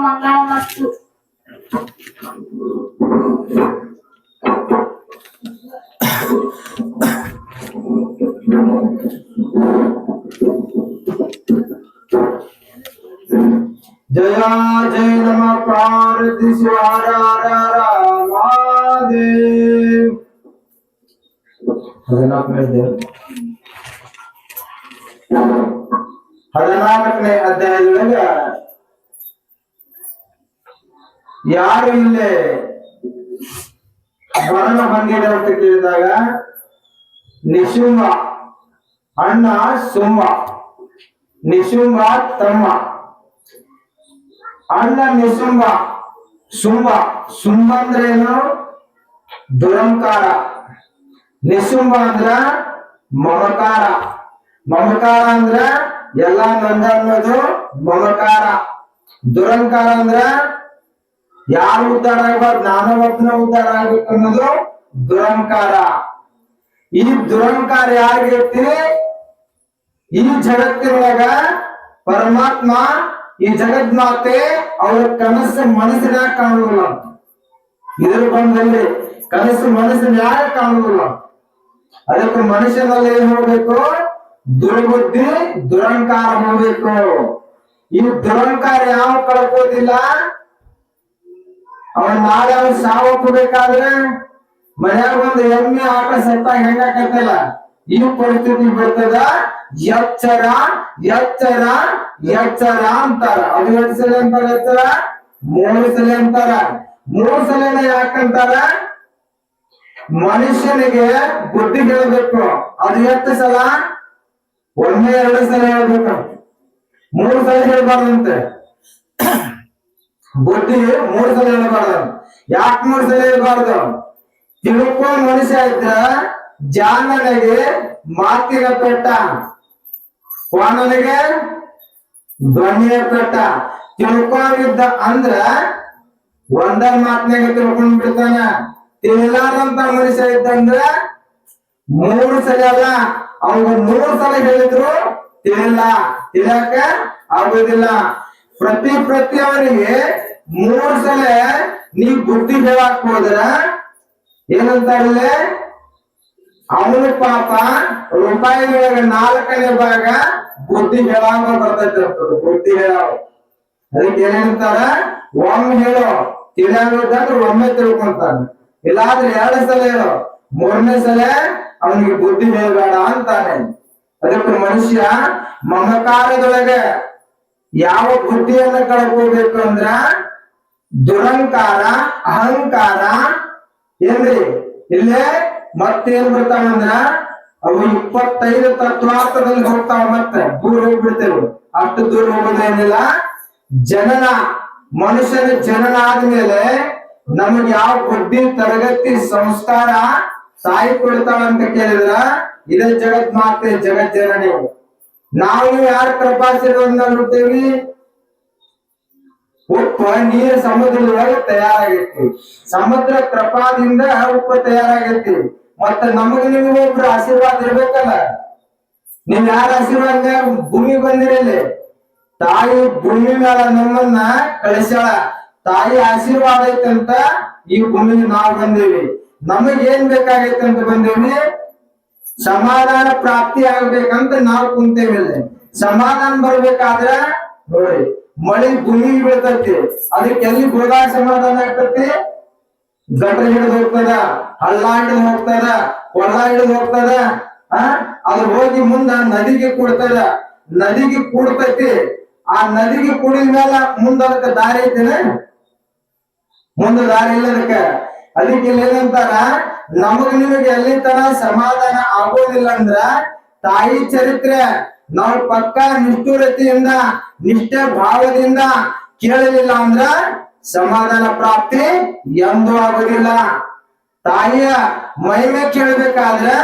ಮಂಗಳ ಮತ್ತು जय जय नमः पार्वती शिवार महादेव। 14ನೇ ಅಧ್ಯಾಯದೊಳಗ ಯಾರು ಇಲ್ಲೇ ಮರಣ ಹೊಂದಿದೆ ಅಂತ ಕೇಳಿದಾಗ ನಿಶುಂಭ ಅಣ್ಣ ಸುಂಬ, ನಿಶುಂಭ ತಮ್ಮ, ಅಣ್ಣ ನಿಶುಂಭ, ಶುಂಭ ಶುಂಭ ಅಂದ್ರೇನು? ದುರಂಕಾರ. ನಿಶುಂಭ ಅಂದ್ರ ಮಮಕಾರ, ಮಮಕಾರ ಅಂದ್ರ ಎಲ್ಲಾ ನಂದ ಅನ್ನೋದು ಮಮಕಾರ. ದುರಂಕಾರ ಅಂದ್ರ ಯಾರು ಉದ್ಧಾರ ಆಗ್ಬಾರ್ದು, ನಾನು ಒಬ್ಬನ ಉದ್ಧಾರ ಆಗ್ಬೇಕು ಅನ್ನೋದು ದುರಂಕಾರ. ಈ ದುರಂಕಾರ ಯಾರಿಗೈತಿ? ಈ ಜಗತ್ತಿನೊಳಗ ಪರಮಾತ್ಮ, ಈ ಜಗನ್ಮಾತೆ ಅವರ ಕನಸು ಮನಸ್ಸಿನಾಗ ಕಾಣುವುದಿಲ್ಲ. ಇದ್ರ ಬಂದಲ್ಲಿ ಕನಸು ಮನಸ್ಸಿನ ಯಾರು ಕಾಣುವುದಿಲ್ಲ. ಅದಕ್ಕೆ ಮನುಷ್ಯನಲ್ಲಿ ಏನ್ ಹೋಗ್ಬೇಕು? ದುರ್ಬುದ್ಧಿ, ದುರಂಕಾರ ಹೋಗ್ಬೇಕು. ಈ ದುರಂಕಾರ ಯಾವ ಕಳ್ಕೋದಿಲ್ಲ. ಅವನ್ ನಾಳೆ ಅವನ್ ಸಾವಪ್ಪಬೇಕಾದ್ರೆ ಮನ್ಯಾಗ ಒಂದು ಎಮ್ಮೆ ಆಕಳ ಸತ್ತಾಗ ಹೆಂಗಾಕತ್ತಲ್ಲ ಈ ಪರಿಸ್ಥಿತಿ ಬರ್ತದ. ಎಚ್ಚರ ಎಚ್ಚರ ಎಚ್ಚರ ಅಂತಾರ. ಅದು ಎಷ್ಟು ಸಲ ಅಂತಾರ? ಎಚ್ಚರ 3 ಸಲ ಅಂತಾರ. 3 ಸಲನ ಯಾಕಂತಾರ? ಮನುಷ್ಯನಿಗೆ ಬುದ್ಧಿ ಹೇಳಬೇಕು. ಅದು ಎಷ್ಟು ಸಲ? 1-2 ಸಲ ಹೇಳ್ಬೇಕು, 3 ಸಲ ಹೇಳ್ಬಾರ್ದಂತೆ. ಬುದ್ಧಿ 3 ಸಲ ಹೇಳ್ಬಾರ್ದು. ಯಾಕೆ 3 ಸಲ ಹೇಳ್ಬಾರ್ದು? ತಿಳ್ಕೊಂಡ್ ಮನುಷ್ಯ ಇದ್ರ ಜಾನನಿಗೆ ಮಾತಿನ ಪೆಟ್ಟ, ಕ್ವಾನನಿಗೆ ಧ್ವನಿಯ ಪೆಟ್ಟ. ತಿಳ್ಕೊಂಡಿದ್ದ ಅಂದ್ರ ಒಂದ ಮಾತಿನಾಗ ತಿಳ್ಕೊಂಡ್ ಬಿಡ್ತಾನ. ತಿಳಿಲಾರಂತ ಮನುಷ್ಯ ಇದ್ದಂದ್ರ 3 ಸಲ ಅಲ್ಲ, ಅವ್ಗ 100 ಸಲ ಹೇಳಿದ್ರು ತಿಳಿಯಾಕ ಆಗೋದಿಲ್ಲ. ಪ್ರತಿ ಅವರಿಗೆ 3 ಸಲ ನೀ ಬುದ್ಧಿ ಹೇಳಕ್ ಹೋದ್ರ ಏನಂತಾರಲ್ಲ, ಅವನು ಪಾಪ ರೂಪಾಯಿಗಳಾಗ 4ನೇ ಭಾಗ ಬುದ್ಧಿ ಹೇಳಾಗ ಬರ್ತೈತೆ. ಬುದ್ಧಿ ಹೇಳಾವ ಅದಕ್ಕೆ ಏನಂತಾರ? ಒಮ್ಮೆ ಹೇಳೋ ತಿಳಿಯಾಗೋದಂದ್ರೆ ಒಮ್ಮೆ ತಿಳ್ಕೊಂತಾನ. ಇಲ್ಲಾದ್ರೆ 2 ಸಲ ಹೇಳೋ, 3ನೇ ಸಲ ಅವನಿಗೆ ಬುದ್ಧಿ ಹೇಳಬೇಡ ಅಂತಾನೆ. ಅದಕ್ಕೆ ಮನುಷ್ಯ ಮಮಕಾರದೊಳಗೆ ಯಾವ ಬುದ್ಧಿಯನ್ನ ಕಳ್ಕೋಬೇಕು ಅಂದ್ರ ದುರಂಕಾರ, ಅಹಂಕಾರ ಏನ್ರಿ ಇಲ್ಲೇ ಮತ್ತೇನ್ ಬರ್ತಾವಂದ್ರ ಅವು 25 ತತ್ವಾರ್ಥದಲ್ಲಿ ಹೋಗ್ತಾವ. ಮತ್ತೆ ದೂರ ಹೋಗ್ಬಿಡ್ತೇವೆ. ಅಷ್ಟು ದೂರ ಹೋಗೋದೇನಿಲ್ಲ. ಜನನ, ಮನುಷ್ಯನ ಜನನ ಆದ್ಮೇಲೆ ನಮಗೆ ಯಾವ ಬುದ್ಧಿ, ತರಗತಿ, ಸಂಸ್ಕಾರ ತಾಯಿ ಕೊಡ್ತಾಳ ಅಂತ ಕೇಳಿದ್ರ ಇದೇ ಜಗತ್ ಮಾತೆ, ಜಗತ್ ಜನನಿ. ನಾವು ಯಾರ ಕೃಪಾಶೀರ್ವಾದ ಬಿಡ್ತೇವಿ? ಉಪ್ಪು ನೀರು ಸಮುದ್ರದೊಳಗೆ ತಯಾರಾಗೈತಿ. ಸಮುದ್ರ ಕೃಪಾದಿಂದ ಉಪ್ಪು ತಯಾರಾಗೈತಿ. ಮತ್ತ ನಮಗ ನಿಮಗೆ ಒಬ್ರು ಆಶೀರ್ವಾದ ಇರ್ಬೇಕಲ್ಲ. ನೀವ್ ಯಾರ ಆಶೀರ್ವಾದ? ಭೂಮಿ ಬಂದಿರಲಿ, ತಾಯಿ ಭೂಮಿ ಮೇಲ ನಮ್ಮನ್ನ ಕಳಿಸ್ಯಾಳ. ತಾಯಿ ಆಶೀರ್ವಾದ ಐತಂತ ಈ ಭೂಮಿಗೆ ನಾವು ಬಂದೇವಿ. ನಮಗ್ ಏನ್ ಬೇಕಾಗೈತೆ ಅಂತ ಬಂದೇವಿ? ಸಮಾಧಾನ ಪ್ರಾಪ್ತಿ ಆಗ್ಬೇಕಂತ ನಾವು ಕುಂತೇವಿ. ಸಮಾಧಾನ ಬರ್ಬೇಕಾದ್ರ ನೋಡಿ, ಮಳಿ ಭೂಮಿಗೆ ಬೀಳ್ತೈತಿ. ಅದಕ್ಕೆ ಎಲ್ಲಿ ಹೋದಾಗ ಸಮಾಧಾನ ಆಗ್ತತಿ? ಗಟ್ರ ಹಿಡಿದು ಹೋಗ್ತದ, ಹಳ್ಳ ಹಿಡಿದು ಹೋಗ್ತದ, ಕೊಳ್ಳ ಹಿಡಿದು ಹೋಗ್ತದ. ಅದು ಹೋಗಿ ಮುಂದ ನದಿಗೆ ಕೂಡ್ತದ. ನದಿಗೆ ಕೂಡ್ತೈತಿ. ಆ ನದಿಗೆ ಕುಡಿದ ಮೇಲೆ ಮುಂದ ಅದಕ್ಕೆ ದಾರಿ ಐತೇನೆ? ಮುಂದೆ ದಾರಿ ಇಲ್ಲ ಅದಕ್ಕೆ. ಅದಕ್ಕೆ ಏನಂತಾರ? ನಮಗ್ ನಿಮಗೆ ಎಲ್ಲಿ ತರ ಸಮಾಧಾನ ಆಗೋದಿಲ್ಲ ಅಂದ್ರ ತಾಯಿ ಚರಿತ್ರೆ ನಾವು ಪಕ್ಕ ನಿಷ್ಠುರತೆಯಿಂದ, ನಿಷ್ಠೆ ಭಾವದಿಂದ ಕೇಳಲಿಲ್ಲ ಅಂದ್ರ ಸಮಾಧಾನ ಪ್ರಾಪ್ತಿ ಎಂದೂ ಆಗೋದಿಲ್ಲ. ತಾಯಿಯ ಮಹಿಮೆ ಕೇಳಬೇಕಾದ್ರೆ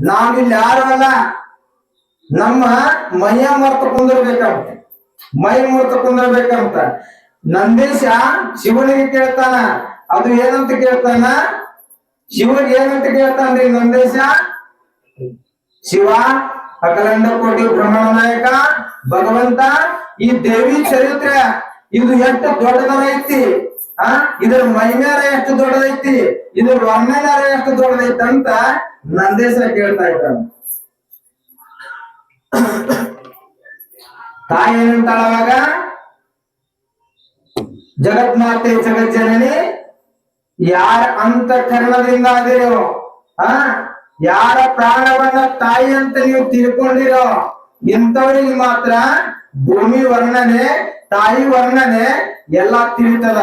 ನಾವಿಲ್ಲಿ ಯಾರು ಅಲ್ಲ, ನಮ್ಮ ಮೈಯ ಮರ್ತು ಕುಂದಿರ್ಬೇಕಂತ, ಮೈ ಮುರ್ತು ಕುಂದಿರ್ಬೇಕಂತ. ನಂದೀಶ ಶಿವನಿಗೆ ಕೇಳ್ತಾನ. ಅದು ಏನಂತ ಕೇಳ್ತಾನ? ಶಿವನಿಗೆ ಏನಂತ ಕೇಳ್ತಾನ್ರಿ ನಂದೀಶ? ಶಿವ, ಅಖಿಲಾಂಡ ಕೋಟಿ ಬ್ರಹ್ಮಾಂಡ ನಾಯಕ ಭಗವಂತ, ಈ ದೇವಿ ಚರಿತ್ರೆ, ಇದು ಎಷ್ಟು ದೊಡ್ಡದರ ಐತಿ, ಇದ್ರ ಮೈಮ್ಯಾರ ಎಷ್ಟು ದೊಡ್ಡದೈತಿ, ಇದ್ರ ವರ್ಣನಾರ ಎಷ್ಟು ದೊಡ್ಡದೈತಿ ಅಂತ ನಂದೇಶ ಕೇಳ್ತಾ ಇದ್ದಾನೆ. ತಾಯಿ ಏನಂತಾಳ ಅವಾಗ, ಜಗನ್ಮಾತೆ ಜಗಜ್ಜನನಿ, ಯಾರ ಅಂತಃಕರಣದಿಂದ ಅದಿರೋ, ಯಾರ ಪ್ರಾಣವನ್ನ ತಾಯಿ ಅಂತ ನೀವು ತಿಳ್ಕೊಂಡಿರೋ ಇಂಥವ್ರಿಗೆ ಮಾತ್ರ ಭೂಮಿ ವರ್ಣನೆ, ತಾಯಿ ವರ್ಣನೆ ಎಲ್ಲಾ ತಿಳಿತದ.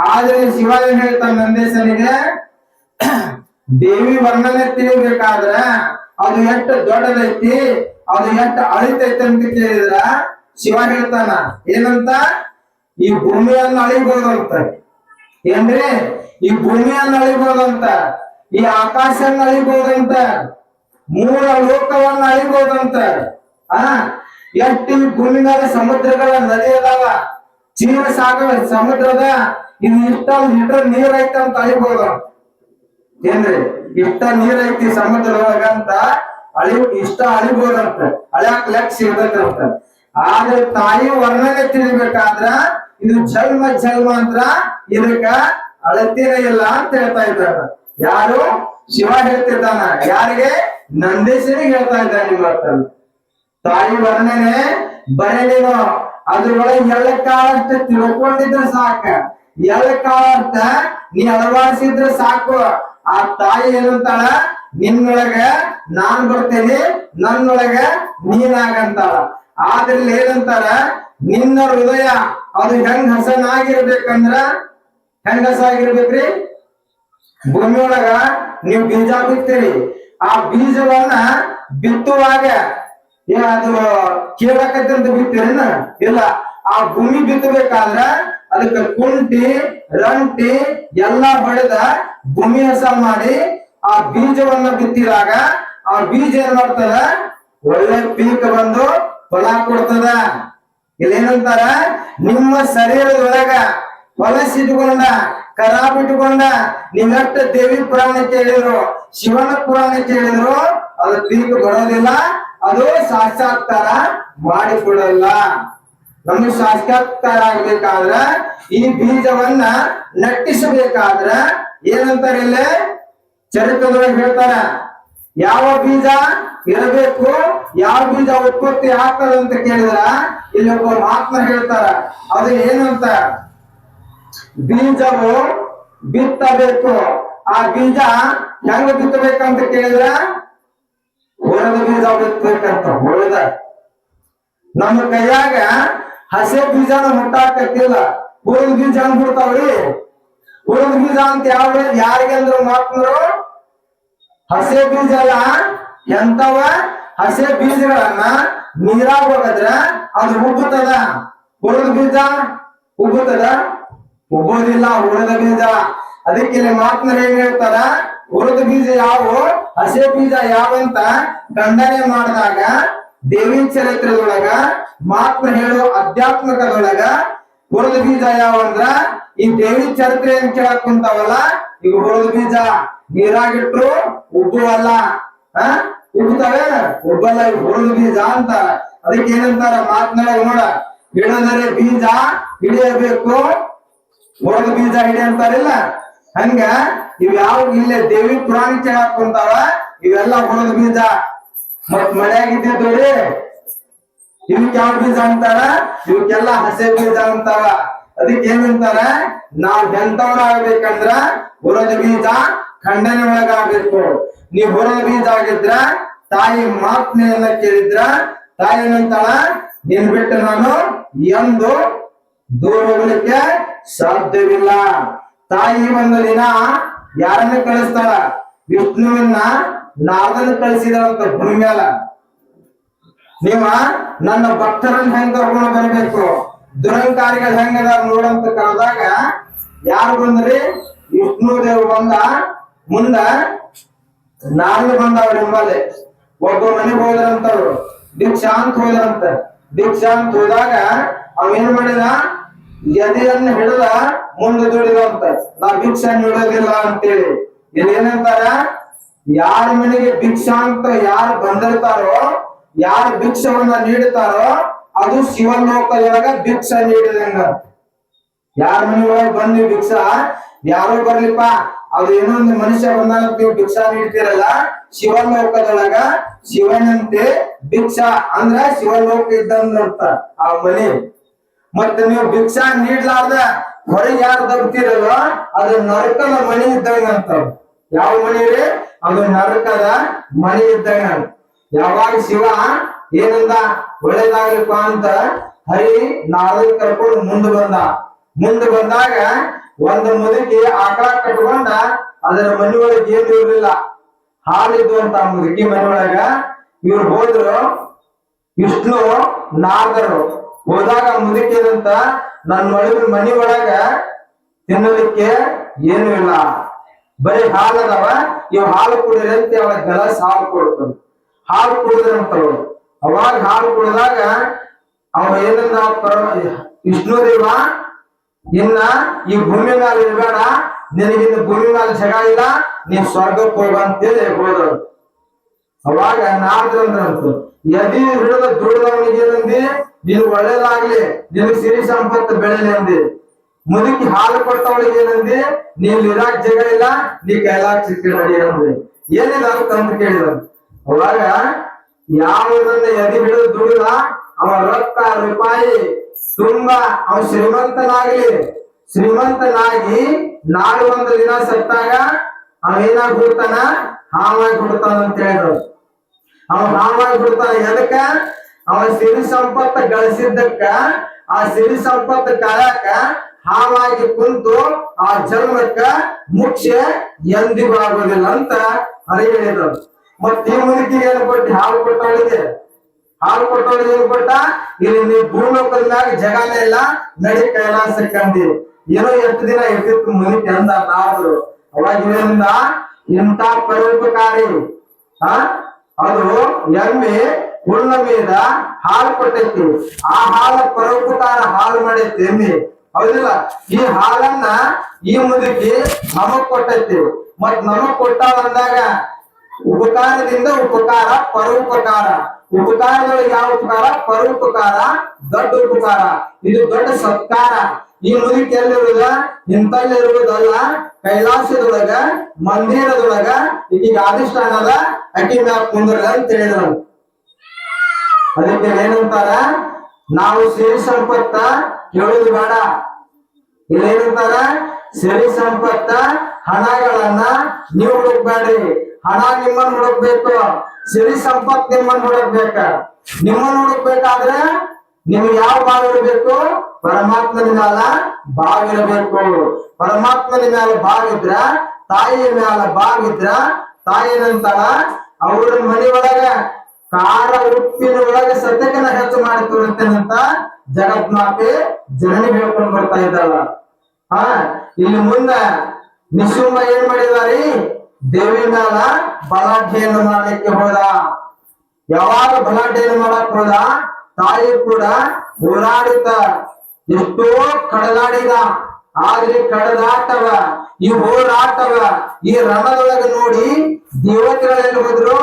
ಆದ್ರೆ ಶಿವ ಏನ್ ಹೇಳ್ತಾನ ನಂದೇಶನಿಗೆ, ದೇವಿ ವರ್ಣನೆ ತಿಳಿಬೇಕಾದ್ರ ಅದು ಎಷ್ಟು ದೊಡ್ಡದೈತಿ, ಅದು ಎಷ್ಟು ಅಳಿತೈತಿ ಅಂತ ಕೇಳಿದ್ರ ಶಿವ ಹೇಳ್ತಾನ ಏನಂತ, ಈ ಭೂಮಿಯನ್ನ ಅಳಿಬೋದಂತ. ಏನ್ರಿ, ಈ ಭೂಮಿಯನ್ನ ಅಳಿಬೋದಂತ, ಈ ಆಕಾಶನ್ನ ಅಳಿಬೋದಂತ, ಮೂಲ ಲೋಕವನ್ನ ಅಳಿಬೋದಂತ. ಎಷ್ಟು ಈ ಭೂಮಿ ಮೇಲೆ ಸಮುದ್ರಗಳ ನದಿ ಅದಾವ, ಚೀನ ಸಾಗರ ಸಮುದ್ರದ ಇದು ಇಷ್ಟ ಲೀಟರ್ ನೀರ್ ಐತ ಅಂತ ಅಳಿಬೋದು. ಏನ್ರಿ, ಇಷ್ಟ ನೀರ್ ಐತಿ ಸಮುದ್ರದೊಳಗ ಅಂತ ಇಷ್ಟ ಅಳಿಬೋದಂತ, ಅಳ್ಯಾಕ್ ಲೆಕ್ಕ ಸಿಗದಂತ. ಆದ್ರೆ ತಾಯಿ ವರ್ಣನೆ ತಿಳಿಬೇಕಾದ್ರ ಇದು ಜನ್ಮ ಜನ್ಮಾಂತರ ಇದಕ್ಕ ಅಳತಿನೇ ಇಲ್ಲ ಅಂತ ಹೇಳ್ತಾ ಇದ್ದಾರ. ಯಾರು? ಶಿವ ಹೇಳ್ತಿದ್ದಾನ. ಯಾರಿಗೆ? ನಂದೀಶನಿಗೆ ಹೇಳ್ತಾ ಇದ್ದಾನೆ. ಇವತ್ತು ತಾಯಿ ವರ್ಣನೆ ಬರೀ ನೀನು ಅದ್ರೊಳಗೆ ಎಳ್ಳಕ್ಕಾಳಷ್ಟ ತಿಳ್ಕೊಂಡಿದ್ರೆ ಸಾಕ, ಎಳ್ಳಕ್ಕಾಳಷ್ಟ ನೀ ಅಳವಡಿಸಿದ್ರೆ ಸಾಕು. ಆ ತಾಯಿ ಏನಂತಾಳ, ನಿನ್ನೊಳಗ ನಾನ್ ಬರ್ತೇನೆ, ನನ್ನೊಳಗ ನೀನಾಗಂತಾಳ. ಆದ್ರಲ್ಲಿ ಏನಂತಾರ, ನಿನ್ನ ಹೃದಯ ಅದು ಹೆಂಗ್ ಹಸನಾಗಿರ್ಬೇಕಂದ್ರ ಹೆಂಗ್ ಹಸಾಗಿರ್ಬೇಕ್ರಿ, ಭೂಮಿಯೊಳಗ ನೀವು ಬೀಜ ಬಿತ್ತೀರಿ, ಆ ಬೀಜವನ್ನ ಬಿತ್ತುವಾಗ ಅದು ಕೇಳಕತ್ತಂತ ಬಿತ್ತೀರೇನ? ಇಲ್ಲ. ಆ ಭೂಮಿ ಬಿತ್ತಬೇಕಾದ್ರ ಅದಕ್ಕೆ ಕುಂಟಿ ರಂಟಿ ಎಲ್ಲಾ ಬಡದ ಭೂಮಿ ಹಸ ಮಾಡಿ ಆ ಬೀಜವನ್ನ ಬಿತ್ತಿದಾಗ ಆ ಬೀಜ ಏನ್ ಮಾಡ್ತದ, ಒಳ್ಳೆ ಪೀಕ್ ಬಂದು ಫಲ ಕೊಡ್ತದ. ಇಲ್ಲೇನಂತಾರ, ನಿಮ್ಮ ಶರೀರದೊಳಗ ಹೊಲಸಿಟ್ಕೊಂಡ ಕರಾಬಿಟ್ಕೊಂಡ ನೀವೆಷ್ಟ ದೇವಿ ಪುರಾಣ ಕೇಳಿದ್ರು, ಶಿವನ ಪುರಾಣ ಕೇಳಿದ್ರು, ಅದು ಪೀಕ್ ಬರೋದಿಲ್ಲ, ಅದು ಸಾಕ್ಷಾತ್ಕಾರ ಮಾಡಿಕೊಡಲ್ಲ. ನಮ್ಗೆ ಸಾಕ್ಷಾತ್ಕಾರ ಆಗ್ಬೇಕಾದ್ರ ಈ ಬೀಜವನ್ನ ನಟ್ಟಿಸಬೇಕಾದ್ರ ಏನಂತಾರೆ ಇಲ್ಲಿ ಚರಿತ್ರದೊಳಗೆ ಹೇಳ್ತಾರ, ಯಾವ ಬೀಜ ಇರಬೇಕು, ಯಾವ ಬೀಜ ಉತ್ಪತ್ತಿ ಆಗ್ತದ ಅಂತ ಕೇಳಿದ್ರ ಇಲ್ಲಿ ಒಬ್ಬ ಮಾತ್ಮ ಹೇಳ್ತಾರ. ಅದು ಏನಂತ, ಬೀಜವು ಬಿತ್ತಬೇಕು. ಆ ಬೀಜ ಹೆಂಗ ಬಿತ್ತಬೇಕಂತ ಕೇಳಿದ್ರ ಹೊರದ ಬೀಜ ಬಿತ್ತಬೇಕಂತ. ಹೊರದ ನಮ್ಮ ಕೈಯಾಗ ಹಸೆ ಬೀಜನ ಮುಟ್ಟಾಕತ್ತಿಲ್ಲ, ಹುರದ ಬೀಜ ಅಂತ ಬಿಡ್ತಾವ್ರಿ. ಹುರದ ಬೀಜ ಅಂತ ಯಾರಿಗೆ ಅಂದ್ರು ಮಾತ್ಮರು, ಹಸೆ ಬೀಜ ಅಲ್ಲ, ಎಂತವ ಹಸೆ ಬೀಜಗಳನ್ನ ನೀರಾಗ ಹೋಗದ್ರ ಅದು ಉಬ್ಬುತ್ತದ. ಹುರದ ಬೀಜ ಉಬ್ಬುತ್ತದ? ಉಬ್ಬೋದಿಲ್ಲ ಹುರದ ಬೀಜ. ಅದಕ್ಕೆ ಮಾತ್ಮರು ಏನ್ ಹೇಳ್ತಾರ, ಹುರದ ಬೀಜ ಯಾವ ಹಸೆ ಬೀಜ ಯಾವಂತ ಖಂಡನೆ ಮಾಡಿದಾಗ ದೇವಿ ಚರಿತ್ರದೊಳಗ ಮಾತ್ಮ ಹೇಳೋ ಅಧ್ಯಾತ್ಮಕದೊಳಗ ಹುರದ ಬೀಜ ಯಾವಂದ್ರ ಈ ದೇವಿ ಚರಿತ್ರೆ ಏನ್ ಕೇಳಕ್ ಕುಂತಾವಲ್ಲ, ಈಗ ಹುರದ ಬೀಜ ನೀರಾಗಿಟ್ರು ಉಬ್ಬುವಲ್ಲ, ಉಬ್ಬುತ್ತವೆ ಉಬ್ಬಲ್ಲ, ಹುರದ ಬೀಜ ಅಂತ. ಅದಕ್ಕೆ ಏನಂತಾರ ಮಾತ್ನೊಳಗ ನೋಡ, ಹಿಡಿದರೆ ಬೀಜ ಹಿಡಿಯಬೇಕು, ಹುರದ ಬೀಜ ಹಿಡಿ ಅಂತಾರಿಲ್ಲ. ಹಂಗ ಇವ್ ಯಾವ ಇಲ್ಲೇ ದೇವಿ ಪುರಾಣ ಕೇಳಕ್ ಕುಂತಾವ ಇವೆಲ್ಲ ಹುರದ ಬೀಜ. ಮತ್ ಮಳೆಯಾಗಿದ್ದೇವ್ರಿ, ಇವಕ್ ಯಾವ ಬೀಜ ಅಂತಾರ, ಇವಕ್ಕೆಲ್ಲ ಹಸೆ ಬೀಜ ಅಂತಾರ. ಅದಕ್ಕೆ ಏನಂತಾರ, ನಾವ್ ಎಂತವ್ರ ಆಗ್ಬೇಕಂದ್ರ ಹುರದ ಬೀಜ ಖಂಡನೆ ಒಳಗಾಗ್ಬೇಕು. ನೀವ್ ಹುರದ ಬೀಜ ಆಗಿದ್ರ ತಾಯಿ ಮಾತ್ಮೆಯನ್ನ ಕೇಳಿದ್ರ ತಾಯಿ ಏನಂತಾಳ, ನಿನ್ ಬಿಟ್ಟು ನಾನು ಎಂದು ದೂರ ಹೋಗ್ಲಿಕ್ಕೆ ಸಾಧ್ಯವಿಲ್ಲ. ತಾಯಿ ಒಂದು ದಿನ ಯಾರನ್ನ ಕಳಿಸ್ತಾಳ, ವಿಷ್ಣುವನ್ನ ನಾರದನ್ನ ಕಳಿಸಿದಂತ ಭೂಮಿ ಮೇಲ. ನೀವ ನನ್ನ ಭಕ್ತರನ್ನ ಹೆಂಗ ಕರ್ಕೊಂಡು ಬರ್ಬೇಕು, ದುರಂಕಾರಿಗಳು ಹೆಂಗದ ನೋಡಂತ ಕರೆದಾಗ ಯಾರು ಬಂದ್ರಿ, ವಿಷ್ಣು ದೇವ್ ಬಂದ. ಮುಂದ ನಾರದ ಬಂದವ್ರ ನಿಮ್ಮಲ್ಲಿ ಒಬ್ಬ ಮನೆಗೆ ಹೋದ್ರಂತವ್ರು, ದೀಕ್ಷಾಂತ ಹೋದ್ರಂತ. ದೀಕ್ಷಾಂತ ಹೋದಾಗ ಅವೇನ್ ಮಾಡಿದ, ಎದೆಯನ್ನ ಹಿಡಿದ ಮುಂದೆ ದುಡಿದಂತ, ನಾ ಭಿಕ್ಷಾ ನೀಡೋದಿಲ್ಲ ಅಂತೇಳಿ. ಇಲ್ಲಿ ಏನಂತಾರ, ಯಾರ ಮನೆಗೆ ಭಿಕ್ಷಾಂತ ಯಾರು ಬಂದಿರ್ತಾರೋ, ಯಾರು ಭಿಕ್ಷವನ್ನ ನೀಡುತ್ತಾರೋ ಅದು ಶಿವಲೋಕದೊಳಗ ಭಿಕ್ಷ ನೀಡಿದಂಗ. ಯಾರ ಮನಿ ಒಳಗ್ ಬಂದ್ ನೀವು ಭಿಕ್ಷಾ ಯಾರೋ ಬರ್ಲಿಪ್ಪ ಅದು ಏನೋ ಒಂದು ಮನುಷ್ಯ ಬಂದಾಗ ನೀವು ಭಿಕ್ಷಾ ನೀಡ್ತೀರಲ್ಲ ಶಿವಲೋಕದೊಳಗ ಶಿವನಂತೆ ಭಿಕ್ಷಾ ಅಂದ್ರ ಶಿವಲೋಕ ಇದ್ದಂತ ಆ ಮನಿ. ಮತ್ತೆ ನೀವು ಭಿಕ್ಷಾ ನೀಡ್ಲಾರ್ದ ಹೊರಗೆ ಯಾರು ದಬ್ತೀರಲ್ಲ ಅದು ನರಕದ ಮನಿ ಇದ್ದಂಗ ಅಂತ. ಯಾವ ಮನಿ ರೀ? ಅದು ನರಕದ ಮನಿ ಇದ್ದಂಗ. ಯಾವಾಗ ಶಿವ ಏನಂದ ಒಳ್ಳೇದಾಗ್ಲಿಪ್ಪ ಅಂತ ಹರಿ ನಾರದ ಕರ್ಕೊಂಡು ಮುಂದೆ ಬಂದಾಗ ಒಂದು ಮುದುಕಿ ಆಕಳ ಕಟ್ಕೊಂಡ ಅದರ ಮನಿ ಒಳಗೆ ಏನು ಇರ್ಲಿಲ್ಲ, ಹಾಲಿದ್ದು ಅಂತ ಆ ಮುದುಕಿ ಮನಿ ಒಳಗ. ಇವ್ರು ಹೋದ್ರು, ವಿಷ್ಣು ನಾರದರು ಹೋದಾಗ ಮುದುಕಿ ಏನಂತ, ನನ್ನ ಮನಿ ಒಳಗ ತಿನ್ನಲಿಕ್ಕೆ ಏನು ಇಲ್ಲ, ಬರೀ ಹಾಲದವ, ಇವ್ ಹಾಲು ಕುಡಿದ್ರೆ ಅಂತ ಅವಳ ಗಲಸ್ ಹಾಲು ಕೊಡ್ತಾನೆ. ಹಾಲು ಕುಡಿದ್ರಂತವ್ರು. ಅವಾಗ ಹಾಲು ಕುಡಿದಾಗ ಅವ ಏನಂದ, ವಿಷ್ಣು ದೇವ ಇನ್ನ ಈ ಭೂಮಿ ಮೇಲೆ ಇರ್ಬೇಡ, ನಿನಗಿನ್ನ ಭೂಮಿ ಮೇಲೆ ಜಗ ಇಲ್ಲ, ನೀನ್ ಸ್ವರ್ಗಕ್ಕೆ ಹೋಗ ಅಂತೇಳಿ ಹೋದ್ರು. ಅವಾಗ ನಾರದ್ರಂದ್ರಂತ, ಎದಿ ಹಿಡಿದ ದುಡಿದವನಿಗೆ ಏನಂದಿ, ನೀನು ಒಳ್ಳೇದಾಗ್ಲಿ, ನಿನಗೆ ಸಿರಿ ಸಂಪತ್ತು ಬೆಳೆಲಿ ಅಂದಿ. ಮುದುಕಿ ಹಾಲು ಕೊಟ್ಟವಳಿಗೆ ಏನಂದಿ, ನೀನ್ ಇರಾಕ್ ಜಗ ಇಲ್ಲ, ನೀ ಕೈಲಾಕ್ ಸಿಕ್ಕಿ ನಡಿ ಅಂದ್ರಿ. ಏನಿಲ್ಲ ಅಂತ ಕೇಳಿದ. ಅವಾಗ ಯಾವುದನ್ನ ಎದಿ ಹಿಡಿದು ದುಡಿದ ಅವ ರೊಕ್ಕ ರೂಪಾಯಿ ತುಂಬಾ ಅವ ಶ್ರೀಮಂತನಾಗಿ ನಾಳೆ ಒಂದು ದಿನ ಸತ್ತಾಗ ಅವೇನಾಗಿ ಬಿಡ್ತಾನ, ಹಾವಾಗಿ ಬಿಡ್ತಾನ ಅಂತ ಹೇಳಿದ್ರು. ಅವ ಹಾವಾಗಿ ಬಿಡ್ತಾನ. ಎದಕ್ಕ? ಅವ ಸಿರಿ ಸಂಪತ್ತ ಗಳಿಸಿದ್ದಕ್ಕ ಆ ಸಿರಿ ಸಂಪತ್ತ ಕಾಯಕ ಹಾವಾಗಿ ಕುಂತು ಆ ಜನ್ಮಕ್ಕ ಮುಖ್ಯ ಎಂದಿಗೂ ಆಗೋದಿಲ್ಲ ಅಂತ ಹರಿ ಹೇಳಿದ್ರು. ಮತ್ತ ಈ ಮುದುಕಿಗೆ ಏನು ಕೊಟ್ಟು ಹಾಲು ಕೊಟ್ಟವಳಿಗೆ ಏನು ಕೊಟ್ಟ, ಇಲ್ಲಿ ನೀವು ಭೂಲೋಕದ ಮ್ಯಾಗ ಜಗನೇ ಇಲ್ಲ, ನಡಿ ಕೈಲಾಸಕ್ಕೆ ಅಂದಿ. ಏನೋ ಎಷ್ಟು ದಿನ ಇರ್ತಿತ್ತು ಮುದುಕಿ ಅಂದ ನಾರದರು. ಅವಾಗ ಇದರಿಂದ ಇಂಥ ಪರೋಪಕಾರಿ ಅದು ಎಮ್ಮೆ ಹುಣ್ಣ మీద ಹಾಲು ಕೊಟ್ಟೈತಿ, ಆ ಹಾಲ ಪರೋಪಕಾರ ಹಾಲು ಮಾಡೈತಿ ಎಮ್ಮೆ, ಹೌದಿಲ್ಲ? ಈ ಹಾಲನ್ನ ಈ ಮುದುಕಿ ನಮಗ್ ಕೊಟ್ಟೈತಿ. ಮತ್ ನಮಗ್ ಕೊಟ್ಟಾಳ ಅಂದಾಗ ಉಪಕಾರದಿಂದ ಉಪಕಾರ, ಪರೋಪಕಾರ. ಉಪಕಾರದೊಳಗೆ ಯಾವ ಉಪಕಾರ? ಪರೋಪಕಾರ, ದೊಡ್ಡ ಉಪಕಾರ. ಇದು ದೊಡ್ಡ ಸತ್ಕಾರ. ಈ ಮುದುಕಿ ಎಲ್ಲಿರುವುದ? ಇಂತಲ್ಲಿರುವುದಲ್ಲ, ಕೈಲಾಸದೊಳಗ ಮಂದಿರದೊಳಗ ಈಗೀಗ ಅಧಿಷ್ಠಾನದ ಅಕ್ಕಿ ಮ್ಯಾಲ ಕುಂದ್ರಲ್ಲ ಅಂತ ಹೇಳಿದ್ರು. ಅದಕ್ಕೆ ಏನಂತಾರ, ನಾವು ಸಿರಿ ಸಂಪತ್ತ ಕೇಳುದು ಬೇಡ. ಇಲ್ಲೇನಂತಾರ, ಸಿರಿ ಸಂಪತ್ತ ಹಣಗಳನ್ನ ನೀವು ಹುಡುಕ್ಬೇಡ್ರಿ, ಹಣ ನಿಮ್ಮನ್ನ ಹುಡುಕ್ಬೇಕು, ಸಿರಿ ಸಂಪತ್ ನಿಮ್ಮನ್ನ ಹುಡುಕ್ಬೇಕ. ನಿಮ್ಮನ್ನ ಹುಡುಕ್ಬೇಕಾದ್ರೆ ನಿಮ್ಗೆ ಯಾವ ಭಾವ ಇರಬೇಕು? ಪರಮಾತ್ಮನ ಮ್ಯಾಲ ಭಾವ ಇರಬೇಕು. ಪರಮಾತ್ಮನ ಮ್ಯಾಲ ಭಾವ ಇದ್ರ, ತಾಯಿಯ ಮ್ಯಾಲ ಭಾವ ಇದ್ರ, ತಾಯಿನಂತಾಳ ಅವ್ರ ಮನಿ ಒಳಗ ಖಾರ ಉಪ್ಪಿನ ಒಳಗ ಸತ್ಯಕನ ಹೆಚ್ಚು ಮಾಡಿ ತೋರಿಸ್ತೇನಂತ ಜಗತ್ಮಾತೆ ಜನನಿ ಹೇಳ್ಕೊಂಡು ಬರ್ತಾ ಇದ್ದಾಳ. ಇಲ್ಲಿ ಮುಂದ ನಿಶುಂಭ ಏನ್ ಮಾಡಿದಾರಿ? ದೇವಿ ಮ್ಯಾಲ ಬಲಾಢ್ಯನ್ನು ಮಾಡಲಿಕ್ಕೆ ಹೋದ. ಯಾವಾಗ ಬಲಾಢ್ಯನ್ನು ಮಾಡಕ್ ಹೋದ, ತಾಯಿ ಕೂಡ ಹೋರಾಡಿತ, ಎಷ್ಟೋ ಕಡಲಾಡಿದ. ಆದ್ರೆ ಕಡದಾಟವ, ಈ ಹೋರಾಟವ, ಈ ರಣದೊಳಗೆ ನೋಡಿ ದೇವತೆಗಳೆಲ್ಲಿ ಹೋದ್ರು?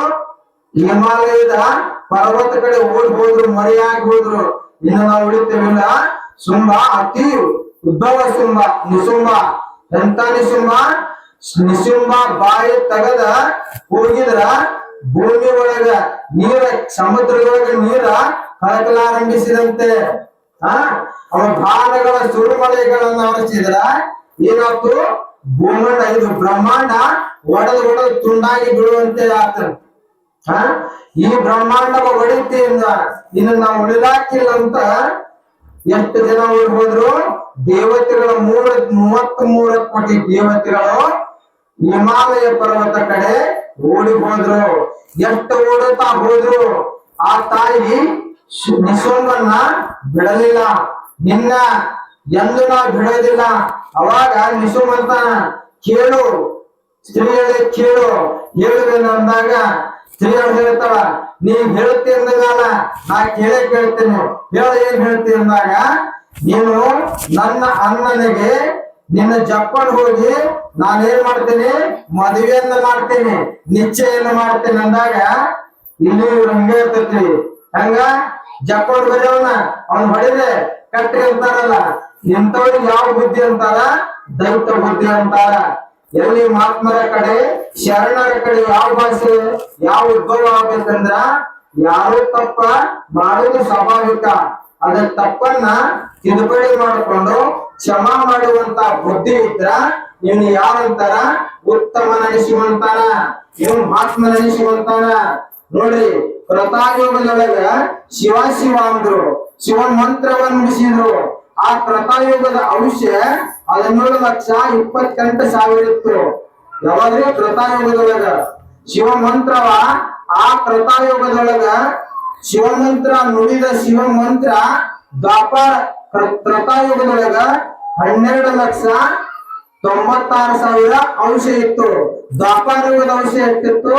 ಹಿಮಾಲಯದ ಪರ್ವತ ಕಡೆ ಓಡಿ ಹೋದ್ರು, ಮರೆಯಾಗಿ ಹೋದ್ರು. ಇನ್ನು ನಾವು ಉಳಿತೇವಿಲ್ಲ. ಶುಂಭ ಅತಿ ಉದ್ಭವ ಶುಂಭ, ನಿಶುಂಭ. ಎಂತ ನಿಶುಂಭ? ನಿಶುಂಭ ಬಾಯಿ ತೆಗದ ಹೋಗಿದ್ರ ಭೂಮಿ ಒಳಗ ನೀರ, ಸಮುದ್ರದೊಳಗ ನೀರ ಕಳಕಲಾರಂಭಿಸಿದಂತೆ. ಅವ ಬಾಣಗಳ ಸುರುಮಳೆಗಳನ್ನ ಹೊರಚಿದ್ರ ಏನಾಯ್ತು? ಭೂಮಂಡ, ಇದು ಬ್ರಹ್ಮಾಂಡ ಒಡೆದು ತುಂಡಾಗಿ ಬಿಡುವಂತೆ ಆತ. ಈ ಬ್ರಹ್ಮಾಂಡವ ಹೊಡಿತಿಯಿಂದ ಇನ್ನು ನಾವು ಉಳಿದಾಕಿಲ್ಲ ಅಂತ ಎಷ್ಟು ಜನ ಓಡಿ ಹೋದ್ರು? ದೇವತೆಗಳು 33 ಕೋಟಿ ದೇವತೆಗಳು ಹಿಮಾಲಯ ಪರ್ವತ ಕಡೆ ಓಡಿ ಹೋದ್ರು. ಎಷ್ಟು ಓಡುತ್ತಾ ಹೋದ್ರು? ಆ ತಾಯಿ ನಿಶುಂಭನ್ನ ಬಿಡಲಿಲ್ಲ. ನಿನ್ನ ಎಂದು ನಾ ಬಿಡೋದಿಲ್ಲ. ಅವಾಗ ನಿಶುಂಭ ಅಂತ ಕೇಳು, ಸ್ತ್ರೀಯರೇ ಕೇಳು, ಹೇಳುವೇನು ಅಂದಾಗ ಸ್ತ್ರೀಯರು ಹೇಳ್ತಾಳ, ನೀ ಹೇಳ್ತಿ ಅಂದಾಗ ನಾ ಕೇಳ್ತೇನೆ, ಏನ್ ಹೇಳ್ತಿ ಅಂದಾಗ, ನೀನು ನನ್ನ ಅಣ್ಣನಿಗೆ ನಿನ್ನ ಜಪ್ಪನ್ ಹೋಗಿ ನಾನೇನ್ ಮಾಡ್ತೇನೆ? ಮದುವೆಯನ್ನ ಮಾಡ್ತೇನೆ, ನಿಶ್ಚಯನ್ನ ಮಾಡ್ತೇನೆ ಅಂದಾಗ ಇಲ್ಲಿ ಇವ್ರು ಹಂಗ ಇರ್ತೈತಿ. ಹಂಗ ಜಪ್ಪನ್ ಬರೆಯವನ ಅವ್ನ್ ಹೊಡಿದ್ರೆ ಕಟ್ಟಿ ಅಂತಾರಲ್ಲ, ಇಂಥವ್ರಿಗೆ ಯಾವ ಬುದ್ಧಿ ಅಂತಾರ? ದೈತ್ಯ ಬುದ್ಧಿ ಅಂತಾರ. ಎಲ್ಲಿ ಮಹಾತ್ಮರ ಕಡೆ ಶರಣರ ಕಡೆ ಯಾವ ಭಾಷೆ ಯಾವ ಉದ್ಭವ ಆಗ್ಬೇಕಂದ್ರ, ಯಾರು ತಪ್ಪ ಮಾಡುವುದು ಸ್ವಾಭಾವಿಕ, ಅದ್ರ ತಪ್ಪನ್ನ ತಿದ್ದುಪಡಿ ಮಾಡಿಕೊಂಡು ಕ್ಷಮಾ ಮಾಡುವಂತ ಬುದ್ಧಿ ಇದ್ರ ಇವ್ನು ಯಾರಂತಾರ? ಉತ್ತಮ ನಡೆಸುವಂತಾನ, ಇವನು ಮಹಾತ್ಮ ನಡೆಸುವಂತಾನ. ನೋಡ್ರಿ, ಕೃತಾಯುಗದೊಳಗ ಶಿವ ಅಂದ್ರು, ಶಿವ ಮಂತ್ರವನ್ನು ನುಡಿಸಿದ್ರು. ಆ ಕೃತಾಯುಗದ ಔಷ್ಯ 17,28,000 ಇತ್ತು. ಯಾವಾಗ್ರಿ? ಕೃತಾಯುಗದೊಳಗ ಶಿವ ಮಂತ್ರವ. ಆ ಕೃತಾಯುಗದೊಳಗ ಶಿವ ಮಂತ್ರ ನುಡಿದ ಶಿವ ಮಂತ್ರ ದ್ವಾಪರ ಕೃತಾಯುಗದೊಳಗ 12,96,000 ಅಂಶ ಇತ್ತು. ದ್ವಾಪರ ಯುಗದ ಅಂಶ ಎಷ್ಟಿತ್ತು?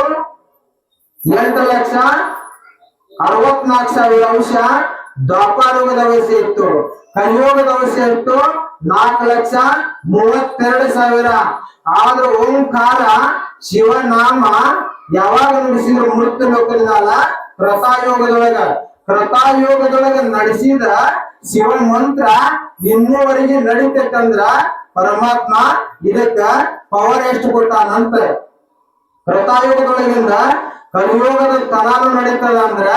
8,64,000 ಅಂಶ ದ್ವಾಪರ ಯುಗದ ಅಂಶ ಇತ್ತು. ಕಲಿಯುಗದ ಅಂಶ ಇತ್ತು 4,32,000. ಆದ್ರೆ ಓಂಕಾರ ಶಿವನಾಮ ಯಾವಾಗ ನುಡಿಸಿದ್ರು? ಮೃತ್ಯು ಲೋಕದಿಂದಲ್ಲ, ಕೃತಾಯೋಗದೊಳಗ ನಡೆಸಿದ ಶಿವ ಮಂತ್ರ ಇನ್ನೂವರೆಗೆ ನಡೀತಕ್ಕಂದ್ರ ಪರಮಾತ್ಮ ಇದಕ್ಕ ಪವರ್ ಎಷ್ಟು ಕೊಟ್ಟಾನಂತ. ಕೃತಾಯೋಗದೊಳಗಿಂದ ಕಲಿಯೋಗದ ತನಾನು ನಡೀತದ ಅಂದ್ರ,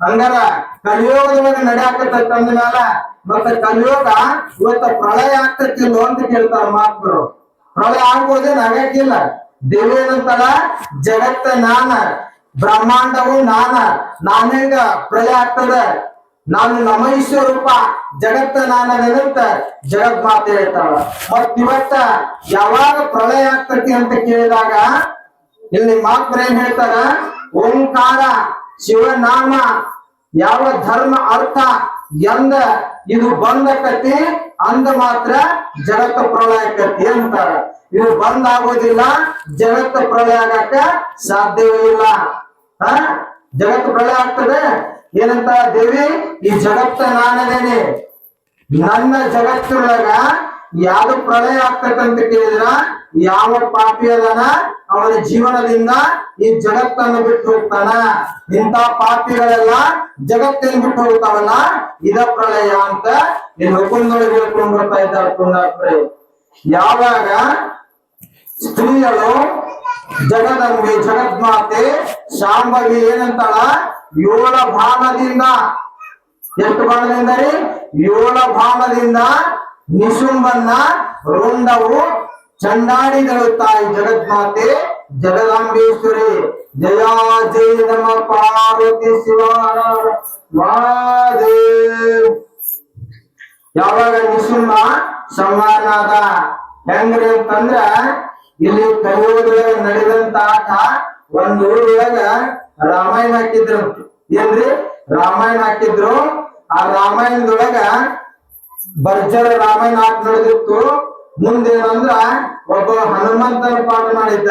ಹಂಗಾರ ಕಲಿಯೋಗದೊಳಗ ನಡೆಯಾಕತ್ತಂದ್ಮೇಲ ಮತ್ತ ಕಲಿಯೋಗ ಇವತ್ತ ಪ್ರಳಯ ಆಗ್ತಕ್ಕಿಲ್ಲ ಅಂತ ಕೇಳ್ತಾರ ಮಹಾತ್ಮರು. ಪ್ರಳಯ ಆಗ್ಬೋದೇನ್? ಆಗಕ್ಕಿಲ್ಲ. ದೇವೇನಂತಾರ? ಜಗತ್ತ ನಾನ, ಬ್ರಹ್ಮಾಂಡವು ನಾನೆಂಗ ಪ್ರಳಯ ಆಗ್ತದ? ನಾನು ನಮೈಶ್ವರ ರೂಪ, ಜಗತ್ತ ನಾನದಂತ ಜಗನ್ಮಾತೆ ಹೇಳ್ತಾಳ. ಮತ್ ಇವತ್ತ ಯಾವಾಗ ಪ್ರಳಯ ಆಗ್ತತಿ ಅಂತ ಕೇಳಿದಾಗ ಇಲ್ಲಿ ಮಹಾತ್ಮರು ಏನ್ ಹೇಳ್ತಾರ? ಓಂಕಾರ ಶಿವನಾಮ ಯಾವ ಧರ್ಮ ಅರ್ಥ ಎಂದ ಇದು ಬಂದಕತಿ ಅಂದ ಮಾತ್ರ ಜಗತ್ತ ಪ್ರಳಯ ಆಕತಿ ಅಂತಾರ. ಇದು ಬಂದ್ ಆಗೋದಿಲ್ಲ, ಜಗತ್ತ ಪ್ರಳಯ ಆಗಕ್ಕ ಸಾಧ್ಯವೇ ಇಲ್ಲ. ಜಗತ್ತು ಪ್ರಳಯ ಆಗ್ತದೆ. ಏನಂತ ದೇವಿ? ಈ ಜಗತ್ತ ನಾನದೇನೆ, ನನ್ನ ಜಗತ್ತೊಳಗ ಯಾವ್ದು ಪ್ರಳಯ ಆಗ್ತಕ್ಕಂತ ಕೇಳಿದ್ರ ಯಾವ ಪಾಪಿ ಅದನ ಅವನ ಜೀವನದಿಂದ ಈ ಜಗತ್ತನ್ನು ಬಿಟ್ಟು ಹೋಗ್ತಾನ. ಇಂಥ ಪಾಪಿಗಳೆಲ್ಲ ಜಗತ್ತನ್ನು ಬಿಟ್ಟು ಹೋಗ್ತಾವಲ್ಲ, ಇದ ಪ್ರಳಯ ಅಂತ ಈ ಹುಕುಂದೊಳಗೆ ಹೇಳ್ಕೊಂಡು ಬರ್ತಾ ಇದ್ದಾರೆ ಪುಣ್ಯಾತ್ಮರೇ. ಯಾವಾಗ ಸ್ತ್ರೀಯರು ಜಗದಂಬೆ ಜಗದ್ಮಾತೆ ಶಾಂಭವಿ ಏನಂತಾಳ? 7 ಬಾಣದಿಂದ, ಎಷ್ಟು ಬಾಣದಿಂದ ರೀ? 7 ಬಾಣದಿಂದ ನಿಶುಂಬನ್ನ ರುಂಡವು ಚಂಡಾಡಿದಳು ತಾಯಿ ಜಗದ್ಮಾತೆ ಜಗದಾಂಬೇಶ್ವರಿ. ಜಯ ಜಯ ನಮ ಪಾರ್ವತಿ ಶಿವ ಮಹಾದೇವ್. ಯಾವಾಗ ನಿಶುಂಬ ಸಂಹಾರನಾದ ಹೆಂಗ್ರಿ ಅಂತಂದ್ರ, ಇಲ್ಲಿ ಕಲಿಯುಗದೊಳಗ ನಡೆದಂತ ಆಟ ಒಂದ್ ಊರೊಳಗ ರಾಮಾಯಣ ಹಾಕಿದ್ರು. ಏನ್ರಿ? ರಾಮಾಯಣ ಹಾಕಿದ್ರು. ಆ ರಾಮಾಯಣದೊಳಗ ಭರ್ಜರ ರಾಮಾಯಣ ಆಟ ನಡೆದಿತ್ತು. ಮುಂದೇನಂದ್ರ ಒಬ್ಬ ಹನುಮಂತನ ಪಾಠ ಮಾಡಿದ್ದ,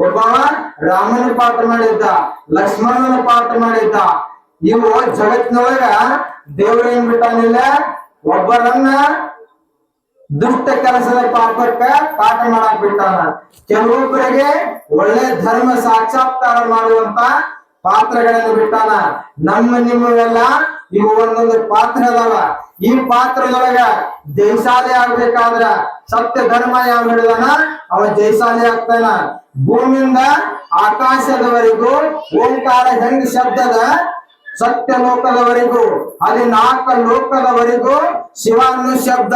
ಒಬ್ಬ ರಾಮನ ಪಾಠ ಮಾಡಿದ್ದ, ಲಕ್ಷ್ಮಣನ ಪಾಠ ಮಾಡಿದ್ದ. ಇವು ಜಗತ್ತಿನೊಳಗ ದೇವ್ರ ಏನ್ ಬಿಟ್ಟಾನಿಲ್ಲ, ಒಬ್ಬರನ್ನ ದುಷ್ಟ ಕೆಲಸದ ಪಾಪಕ್ಕ ಪಾಠ ಮಾಡಕ್ ಬಿಟ್ಟಾನ. ಕೆಲವೊಬ್ಬರಿಗೆ ಒಳ್ಳೆ ಧರ್ಮ ಸಾಕ್ಷಾತ್ಕಾರ ಮಾಡುವಂತ ಪಾತ್ರಗಳನ್ನು ಬಿಟ್ಟಾನ. ನಿಮ್ಮವೆಲ್ಲ ಇವು ಒಂದೊಂದು ಪಾತ್ರ ಅದಾವ. ಈ ಪಾತ್ರದೊಳಗ ಜಯಶಾಲಿ ಆಗ್ಬೇಕಾದ್ರ ಸತ್ಯ ಧರ್ಮ ಯಾವ ಹಿಡಿದಾನ ಅವ ಜಯಶಾಲಿ ಆಗ್ತಾನ. ಭೂಮಿಯಿಂದ ಆಕಾಶದವರೆಗೂ ಓಂಕಾರ ಹೆಂಗ್ ಶಬ್ದದ ಸತ್ಯ ಲೋಕದವರೆಗೂ, 14 ಲೋಕದವರೆಗೂ ಶಿವ ಅನ್ನೋ ಶಬ್ದ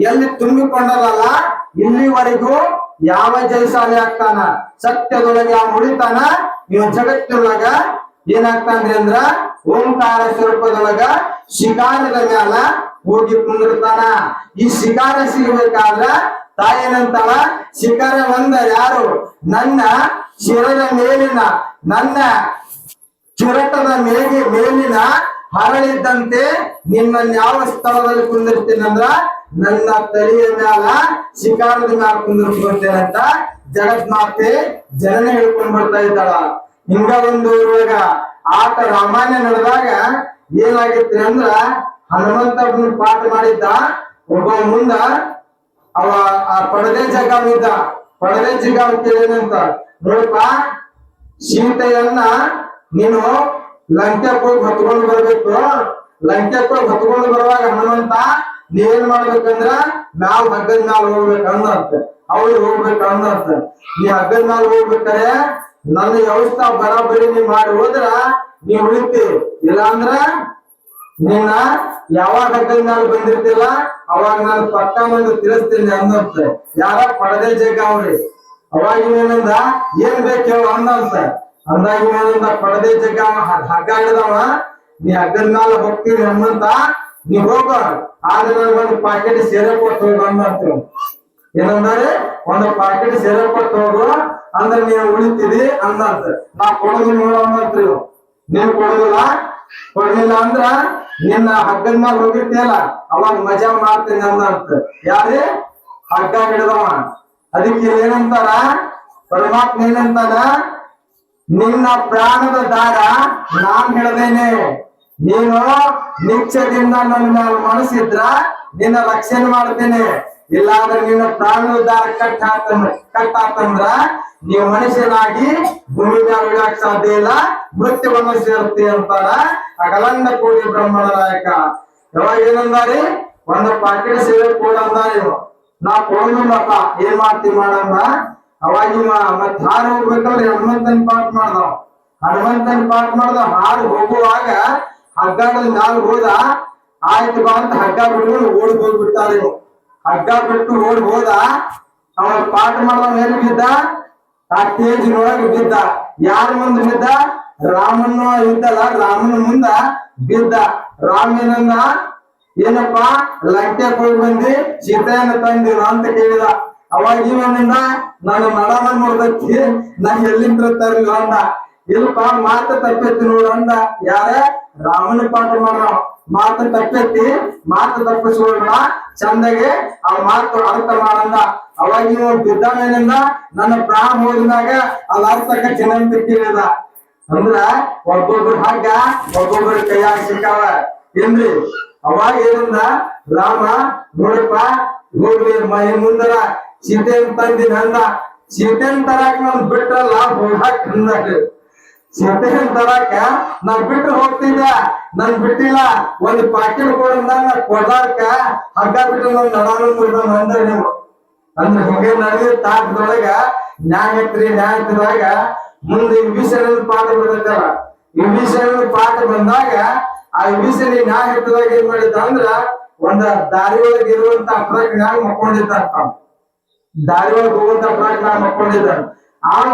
ಎಲ್ಲಿ ತುಂಬಿಕೊಂಡದಲ್ಲ, ಇಲ್ಲಿವರೆಗೂ ಯಾವ ಜಯಶಾಲಿ ಆಗ್ತಾನ? ಸತ್ಯದೊಳಗೆ ಯಾವ ಮುಡಿತಾನ? ಇವ ಜಗತ್ತಿನೊಳಗ ಏನಾಗ್ತಾನ್ರಿ ಅಂದ್ರ ಓಂಕಾರ ಸ್ವರೂಪದೊಳಗ ಶಿಖಾರದ ಮ್ಯಾಲ ಹೋಗಿ ಕುಂದಿರ್ತಾನ. ಈ ಶಿಖಾರ ಸಿಗಬೇಕಾದ್ರ ತಾಯೇನಂತಾಳ? ಶಿಖರ ಒಂದ ಯಾರು? ನನ್ನ ಶಿರದ ಮೇಲಿನ, ನನ್ನ ಚಿರಟದ ಮೇಲಿನ ಹರಳಿದ್ದಂತೆ ನಿಮ್ಮನ್ನ ಯಾವ ಸ್ಥಳದಲ್ಲಿ ಕುಂದಿರ್ತೀನಂದ್ರ ನನ್ನ ತಲೆಯ ಮ್ಯಾಲ ಶಿಖಾರದ ಮ್ಯಾಲ ಕುಂದಿರ್ಸ್ಕೊಳ್ತೇನೆ ಅಂತ ಜಗನ್ಮಾತೆ ಜನನೇ ಹೇಳ್ಕೊಂಡ್ ಬರ್ತಾ ಇದ್ದಾಳ. ಹಿಂಗ ಒಂದು ಊರೊಳಗ ಆಟ ರಾಮಾಯಣ ನಡೆದಾಗ ಏನಾಗಿತ್ತು ಅಂದ್ರ, ಹನುಮಂತ ಪಾಠ ಮಾಡಿದ್ದ. ಒಬ್ಬ ಮುಂದ ಅವ ಆ ಪಡದೆ ಜಗಾವ್ ಇದ್ದ. ಪಡದೆ ಜಗಾವ್ ಕೇಳೇನಂತ, ನೋಡಪ್ಪ ಸೀತೆಯನ್ನ ನೀನು ಲಂಕೆಗೆ ಹೋಗಿ ಹೊತ್ಕೊಂಡು ಬರ್ಬೇಕು. ಲಂಕೆಗೆ ಹೋಗಿ ಹೊತ್ಕೊಂಡು ಬರುವಾಗ ಹನುಮಂತ ನೀ ಏನ್ ಮಾಡ್ಬೇಕಂದ್ರ ಮ್ಯಾಲ್ ಹಗ್ಗದ ಮ್ಯಾಲ ಹೋಗ್ಬೇಕು ಅಂದಂತ ಅವ್ರು ಹೋಗ್ಬೇಕು ಅಂದಂತ. ನೀ ಹಗ್ಗದ ಮ್ಯಾಲ ಹೋಗ್ಬೇಕಾರೆ ನನ್ನ ವ್ಯವಸ್ಥೆ ಬರಾಬರಿ ನೀ ಮಾಡಿ ಹೋದ್ರ ನೀ ಉಳಿತಿ, ಇಲ್ಲ ಅಂದ್ರ ನಿನ್ನ ಯಾವಾಗ ಹಗ್ಗದ ಮ್ಯಾಲ ಬಂದಿರ್ತಿಲ್ಲ ಅವಾಗ ನಾನು ಪಕ್ಕ ಬಂದು ತಿಳಿಸ್ತೀನಿ ಅಂದಂತ. ಯಾರ ಪಡದೆ ಜಗ ಅವ್ರಿ ಅವಾಗ ಏನಂದ ಏನ್ ಬೇಕು ಹೇಳು ಅಂದಂತ. ಅಂದಾಗ ಏನಂದ ಪಡದೆ ಜಗ ಹಗ್ಗ ಹಿಡ್ದವ, ನೀ ಹಗ್ಗದ ಮ್ಯಾಲ ಹೋಗ್ತೀನಿ ಅಂದಂತ, ನೀ ಹೋಗ ಆದ್ರೆ ಒಂದು ಪಾಕೆಟ್ ಸೇರೆ ಕೊಟ್ಟು ಹೋಗ ಅಂದಂತ. ಏನಂದ್ರೆ ಒಂದು ಪಾಕೆಟ್ ಸೇರೆ ಕೊಟ್ಟು ಹೋಗು ಅಂದ್ರೆ ನೀವು ಉಳಿತೀರಿ ಅಂದಂತ. ನಾ ಕೊಡೋದು ನೋಡಂತ್ರಿ, ನೀವ್ ಕೊಡುದಿಲ್ಲ, ಕೊಡ್ಲಿಲ್ಲ ಅಂದ್ರ ನಿನ್ನ ಹಗ್ಗದ ಮ್ಯಾಲ ಹೋಗಿರ್ತಿಯಲ್ಲ ಅವಾಗ ಮಜಾ ಮಾಡ್ತೀನಿ ಅಂದಂತ. ಯಾರೇ ಹಗ್ಗ ಹಿಡ್ದವ. ಅದಕ್ಕೆ ಏನಂತಾರ ಪರಮಾತ್ಮ ಏನಂತಾನ, ನಿನ್ನ ಪ್ರಾಣದ ದಾರ ನಾನ್ ಹಿಡ್ದೇನೆ, ನೀನು ನಿಶ್ಚಯದಿಂದ ನನ್ನ ಮ್ಯಾಲ ಮನಸ್ಸಿದ್ರ ನಿನ್ನ ರಕ್ಷಣೆ ಮಾಡ್ತೇನೆ, ಇಲ್ಲಾಂದ್ರೆ ನಿನ್ನ ಪ್ರಾಣದ ದಾರ ಕಟ್ಟಾತಂದ್ರ ನೀವು ಮನುಷ್ಯನಾಗಿ ಭೂಮಿ ಮ್ಯಾಲ ಉಳಿಯಾಕ ಸಾಧ್ಯ ಇಲ್ಲ, ಮೃತ್ಯುವನ್ನು ಸೇರುತ್ತೆ ಅಂತಾರ ಅಗಲಂಡ ಕೋಟಿ ಬ್ರಹ್ಮಣ ನಾಯಕ. ಯಾವಾಗ ಏನಂದಾರಿ ಒಂದು ಪಾಕೆಟ್ ಸೇವೆ ಕೊಡಂದಾರಿ, ನಾ ಕೊಡೋದಿಲ್ಲಪ್ಪ ಏನ್ ಮಾಡ್ತೀವಿ ಮಾಡಂದ. ಅವಾಗ ಮತ್ ಹಾರು ಹೋಗ್ಬೇಕಂದ್ರೆ ಹನುಮಂತನ ಪಾಠ ಮಾಡ್ದ ಹಾರು ಹೋಗುವಾಗ ಹಗ್ಗದ ಮ್ಯಾಲ ಹೋದ. ಆಯ್ತು ಬಾ ಅಂತ ಹಗ್ಗ ಬಿಟ್ಕೊಂಡು ಓಡಿ ಹೋಗ್ಬಿಟ್ಟಾರ. ಹಗ್ಗ ಬಿಟ್ಟು ಓಡಿ ಹೋದ. ಅವ ಪಾಠ ಮಾಡ್ದ ಮೇಲೆ ಬಿದ್ದ, ಆ ತೇಜಿನೊಳಗೆ ಬಿದ್ದ. ಯಾರ ಮುಂದೆ ಬಿದ್ದ? ರಾಮನ ಇದ್ದಲ್ಲ ರಾಮನ ಮುಂದ ಬಿದ್ದ. ರಾಮ ಏನಂದ, ಏನಪ್ಪಾ ಲಂಕೆಗೆ ಹೋಗಿ ಬಂದಿ ಸೀತೆಯನ್ನು ತಂದಿರ ಅಂತ ಕೇಳಿದ. ಅವಾಗ ಇವನಿಂದ ನನ್ನ ನಡನ ನೋಡ್ದಕ್ಕಿ ನಾ ಎಲ್ಲಿಂದ ತರಲಿಲ್ಲ ಅಂದ. ಇಲ್ಪ ಮಾತು ತಪ್ಪೈತಿ ನೋಡು ಅಂದ. ಯಾರ? ರಾಮನ ಪಾಠ ಮಾಡ ಮಾತು ತಪ್ಪೈತಿ, ಮಾತು ತಪ್ಪಿಸ್ಕೊಳ್ಬೇಡ, ಚಂದಗೆ ಆ ಮಾತು ಅರ್ಥ ಮಾಡಂದ. ಅವಾಗ ಇವ ಬಿದ್ದ ಮೇಲಿಂದ ನನ್ನ ಪ್ರಾಣ ಹೋದಿನಾಗ ಅದ ಅರ್ಥಕ್ಕ ಚಿನ್ನಂತ ಕೇಳಿದ. ಅಂದ್ರ ಒಬ್ಬೊಬ್ರು ಹಗ್ಗ ಒಬ್ಬೊಬ್ಬರ ಕೈಯಾಗ ಸಿಕ್ಕಾವ ಏನ್ರಿ. ಅವಾಗ ಏನಂದ ರಾಮ, ನೋಡಪ್ಪ ಹೋಗ್ಲಿ ಮುಂದರ ಸೀತೆಯನ್ನು ತಂದಿನ ಅಂದ. ಸೀತೆಯನ್ನು ತರಾಕ ನಾನ್ ಬಿಟ್ರಲ್ಲ ಹೋಗಾಕ ಅಂದ. ಸೀತೆಯನ್ನು ತರಾಕ ನಾನ್ ಬಿಟ್ರೆ ಹೋಗ್ತಿದ್ದ, ನನ್ ಬಿಟ್ಟಿಲ್ಲ, ಒಂದು ಪಾಕೆಟ್ ಕೊಡಂದ ಕೊಡಾಕ ಹಗ್ಗ ಬಿಟ್ಟು ನನ್ ನಡಾನ ಅಂದ್ರ ನೀವು. ಅಂದ್ರೆ ಹಿಂಗೆ ನಡೆದ ತಾಟದೊಳಗ ನ್ಯಾಯದಾಗ ಮುಂದೆ ವಿಭೀಷಣನ ಪಾಠ ಬರ್ತೈತಲ್ಲ, ವಿಭೀಷಣನ ಪಾಠ ಬಂದಾಗ ಆ ವಿಭೀಷಣ ನ್ಯಾಯದಾಗ ಏನ್ ಮಾಡಿದ್ದ ಅಂದ್ರ ಒಂದ ದಾರಿ ಒಳಗೆ ಇರುವಂತ ಟ್ರಕ್ನಾಗ ಮಕ್ಕೊಂಡಿದ್ದ. ದಾರಿ ಒಳಗೆ ಹೋಗುವಂತ ಟ್ರಕ್ನಾಗ ಮಕ್ಕೊಂಡಿದ್ದ. ಆವ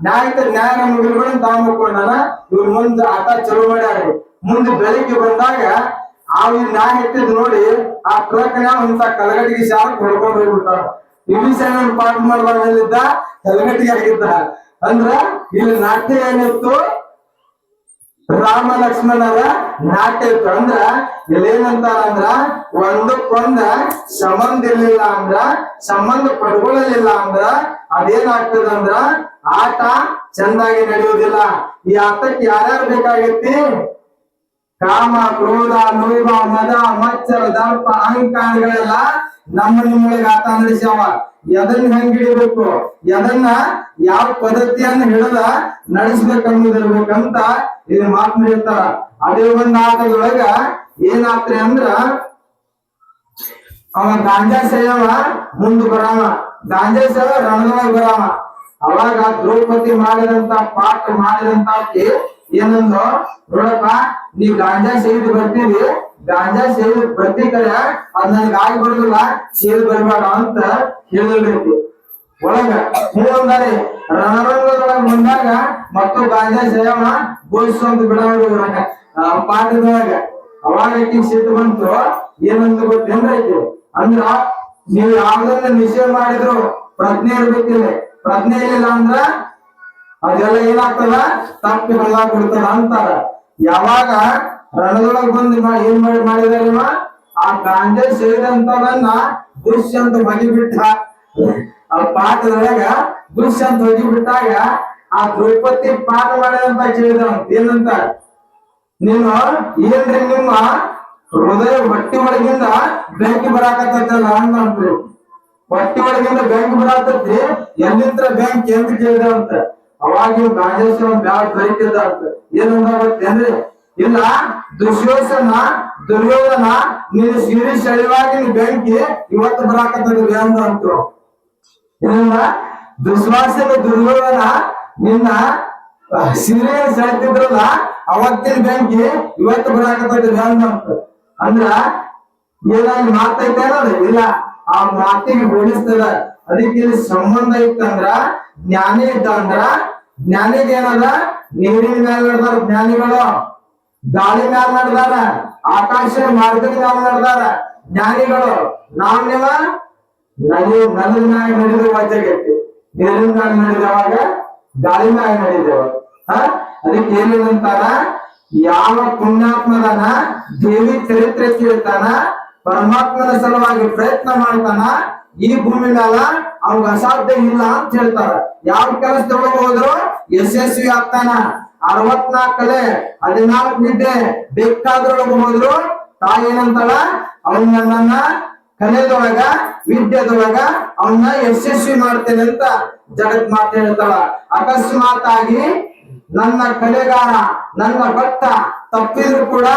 ನ್ಯಾಯ ಮುಗಿಲ್ಗಳನ್ನ ತಾವ್ ಮಕ್ಕೊಂಡಾನ. ಇವ್ರ ಮುಂದೆ ಆಟ ಚಲೋ ಮಾಡ್ಯಾರ. ಮುಂದೆ ಬೆಳಿಗ್ಗೆ ಬಂದಾಗ ಆ ನ್ಯಾಯ ಇಟ್ಟಿದ್ ನೋಡಿ ಆ ಟ್ರಕ್ನಾಗ ಇಂತ ಕಲಗಟ್ಟಿಗೆ ಶಾಲೆ ಹೊಡ್ಕೊಂಡು ಹೋಗ್ಬಿಟ್ಟಾರ. ವಿಭೀಷಣ ಪಾಠ ಮಾಡುವಾಗಿದ್ದ ಕಲಗಟ್ಟಿಗೆ ಆಗಿದ್ದ. ಅಂದ್ರ ಇಲ್ಲಿ ನಾಟ್ಯ ಏನಿತ್ತು, ರಾಮ ಲಕ್ಷ್ಮಣರ ನಾಟ್ಯ ಇತ್ತು. ಅಂದ್ರ ಇಲ್ಲೇನಂತಾರ ಅಂದ್ರ ಒಂದಕ್ಕೊಂದ ಸಂಬಂಧ ಇರ್ಲಿಲ್ಲ ಅಂದ್ರ, ಸಂಬಂಧ ಪಡ್ಕೊಳ್ಳಲಿಲ್ಲ ಅಂದ್ರ ಅದೇನಾಗ್ತದಂದ್ರ ಆಟ ಚಂದಾಗಿ ನಡೆಯುವುದಿಲ್ಲ. ಈ ಆಟಕ್ಕೆ ಯಾರ್ಯಾರು ಬೇಕಾಗೈತಿ? ಕಾಮ, ಕ್ರೋಧ, ಲೋಭ, ಮದ, ಮತ್ಸರ, ದರ್ಪ, ಅಹಂಕಾರಗಳೆಲ್ಲ ನಮ್ಮ ನಿಮ್ಮೊಳಗೆ ಆಟ ನಡೆಸ್ಯಾವ. ಎದನ್ನ ಹೆಂಗ್ ಹಿಡಿಬೇಕು, ಎದನ್ನ ಯಾವ ಪದ್ಧತಿಯನ್ನ ಹಿಡಿದ ನಡೆಸ್ಬೇಕನ್ನೋದಿರ್ಬೇಕಂತ ಇಲ್ಲಿ ಮಾತು ಹೇಳ್ತಾರ. ಅದೇ ಒಂದ್ ಆಟದೊಳಗ ಏನಾಗ್ತದೆ ಅಂದ್ರ ಅವ ಗಾಂಜಾ ಸೇವ ಮುಂದ್ ಬರಾಮ, ಗಾಂಜಾ ಸೇವ ರಣದೊಳಗೆ ಬರಾಮ. ಅವಾಗ ದ್ರೌಪದಿ ಮಾಡಿದಂತ ಪಾಠ ಮಾಡಿದಂತ ಏನಂದ್ರು, ನೋಡಪ್ಪ ನೀ ಗಾಂಜಾ ಸೇದ್ ಬರ್ತೀವಿ, ಗಾಂಜಾ ಸೇದ್ ಬರ್ತಿಕರೆ ಅದ್ ನನ್ಗೆ ಆಗಿ ಬರುದಿಲ್ಲ, ಸೇದ್ ಬರ್ಬೇಡ ಅಂತ ಹೇಳಿರ್ಬೇಕು ಒಳಗ. ಮುಂದಾರೆ ರಣರಂಗದೊಳಗೆ ಬಂದಾಗ ಮತ್ತು ಗಾಂಜಾ ಸೇವ ಘೋಷಿಸುವಂತ ಬಿಡೋಣ ಪಾಠದೊಳಗ. ಅವಾಗ ಸಿಟ್ಟು ಬಂತು. ಏನಂತ ಗೊತ್ತೇನ್ರೈತಿ ಅಂದ್ರ, ನೀವು ಯಾವ್ದನ್ನ ನಿಷೇಧ ಮಾಡಿದ್ರು ಪ್ರಜ್ಞೆ ಇರ್ಬೇಕಿಲ್ಲ. ಪ್ರಜ್ಞೆ ಇರ್ಲಿಲ್ಲ ಅಂದ್ರ ಅದೆಲ್ಲ ಏನಾಗ್ತದ ತಪ್ಪಿ ಹೊಲ ಬಿಡ್ತದ ಅಂತಾರ. ಯಾವಾಗ ರಣದೊಳಗ್ ಬಂದು ಏನ್ ಮಾಡಿದಾರ, ಆ ಗಾಂಜಾ ಸೇರಿದಂತವನ್ನ ದುಷ್ಯಂತ ಹೊಗಿಬಿಟ್ಟ. ಆ ಪಾಠದೊಳಗ ದುಷ್ಯಂತ ಹೊಗಿಬಿಟ್ಟಾಗ ಆ ದ್ರೌಪದಿ ಪಾಠ ಮಾಡಿದಂತ ಕೇಳಿದ ಏನಂತ, ನೀನು ಏನ್ರಿ ನಿಮ್ಮ ಹೃದಯ ಹೊಟ್ಟಿ ಒಳಗಿಂದ ಬೆಂಕಿ ಬರಾಕತ್ತಲ್ಲ ಅಂದ್ರಿ. ಹೊಟ್ಟಿ ಒಳಗಿಂದ ಬೆಂಕಿ ಬರಾಕತ್ತಿ, ಎಲ್ಲಿಂದ ಬೆಂಕಿ ಅಂತ ಕೇಳಿದ ಅಂತ. ಅವಾಗ ಗಾಂಜೇಶ್ವರ ಬ್ಯಾಗ್ ಬೈತಿದ್ದ ಅಂತ. ಏನಂದ ಗೊತ್ತೇನ್ರಿ? ಇಲ್ಲ, ದುಶ್ಯೋಧನ ದುರ್ಯೋಧನ ನೀನು ಸೀರೆ ಸೆಳೆವಾಗಿ ಬೆಂಕಿ ಇವತ್ತು ಬರಾಕತ್ತದ ಅಂತರು ಏನಂದ ದುಶ್ವಾಸನ ದುರ್ಯೋಧನ ನಿನ್ನ ಸೀರೆ ಸೆಳೆತಿದ್ರಲ್ಲ ಅವತ್ತಿನ ಬೆಂಕಿ ಇವತ್ತು ಬರಾಕತ್ತದ ಅಂತ ಅಂದ್ರ ಏನಾಗಿ ಮಾತೈತೆ ಅನ್ನೋದು ಇಲ್ಲ ಆ ಮಾತಿಗೆ ಹೋಲಿಸ್ತದ. ಅದಕ್ಕೆ ಇಲ್ಲಿ ಸಂಬಂಧ ಇತ್ತಂದ್ರ ಜ್ಞಾನಿ ಇದ್ದ ಅಂದ್ರ ಜ್ಞಾನಿಗೆ ಏನದ ನೀರಿನ ಮೇಲೆ ನಡೆದಾರ ಜ್ಞಾನಿಗಳು, ಗಾಳಿ ಮ್ಯಾಲ ನಡೆದಾರ, ಆಕಾಶ ಮಾರ್ಗದ ಮ್ಯಾಲ ನಡೆದಾರ ಜ್ಞಾನಿಗಳು. ನಾವ್ ನೀವ ನದಿ ಮ್ಯಾಗ ನಡೆದ ವಾಚಾಗೈತಿ, ನೀರಿನ ಮ್ಯಾಗ ನಡೆದವಾಗ ಗಾಳಿ ಮ್ಯಾಗ ನಡೆದೇವ. ಅದಕ್ಕೆ ಏನೇನಂತಾರ, ಯಾವ ಪುಣ್ಯಾತ್ಮದನ ದೇವಿ ಚರಿತ್ರೆ ಕೇಳ್ತಾನ, ಪರಮಾತ್ಮನ ಸಲುವಾಗಿ ಪ್ರಯತ್ನ ಮಾಡ್ತಾನ, ಈ ಭೂಮಿ ಮ್ಯಾಲ ಅವಾಗ ಅಸಾಧ್ಯ ಇಲ್ಲ ಅಂತ ಹೇಳ್ತಾರ. ಯಾವ ಕೆಲಸದೊಳಗ ಹೋದ್ರು ಯಶಸ್ವಿ ಆಗ್ತಾನ. 64 ಕಲೆ 14 ವಿದ್ಯೆ ಬೇಕಾದ್ರೊಳಗ ಹೋದ್ರು ತಾಯಿ ಏನಂತಾಳ, ಅವನ್ನ ನನ್ನ ಕಲೆದೊಳಗ ವಿದ್ಯೆದೊಳಗ ಅವನ್ನ ಯಶಸ್ವಿ ಮಾಡ್ತೇನೆ ಅಂತ ಜಗತ್ ಮಾತು ಹೇಳ್ತಾಳ. ಅಕಸ್ಮಾತ್ ಆಗಿ ನನ್ನ ಕಲೆಗಾರ ನನ್ನ ಭಕ್ತ ತಪ್ಪಿದ್ರು ಕೂಡ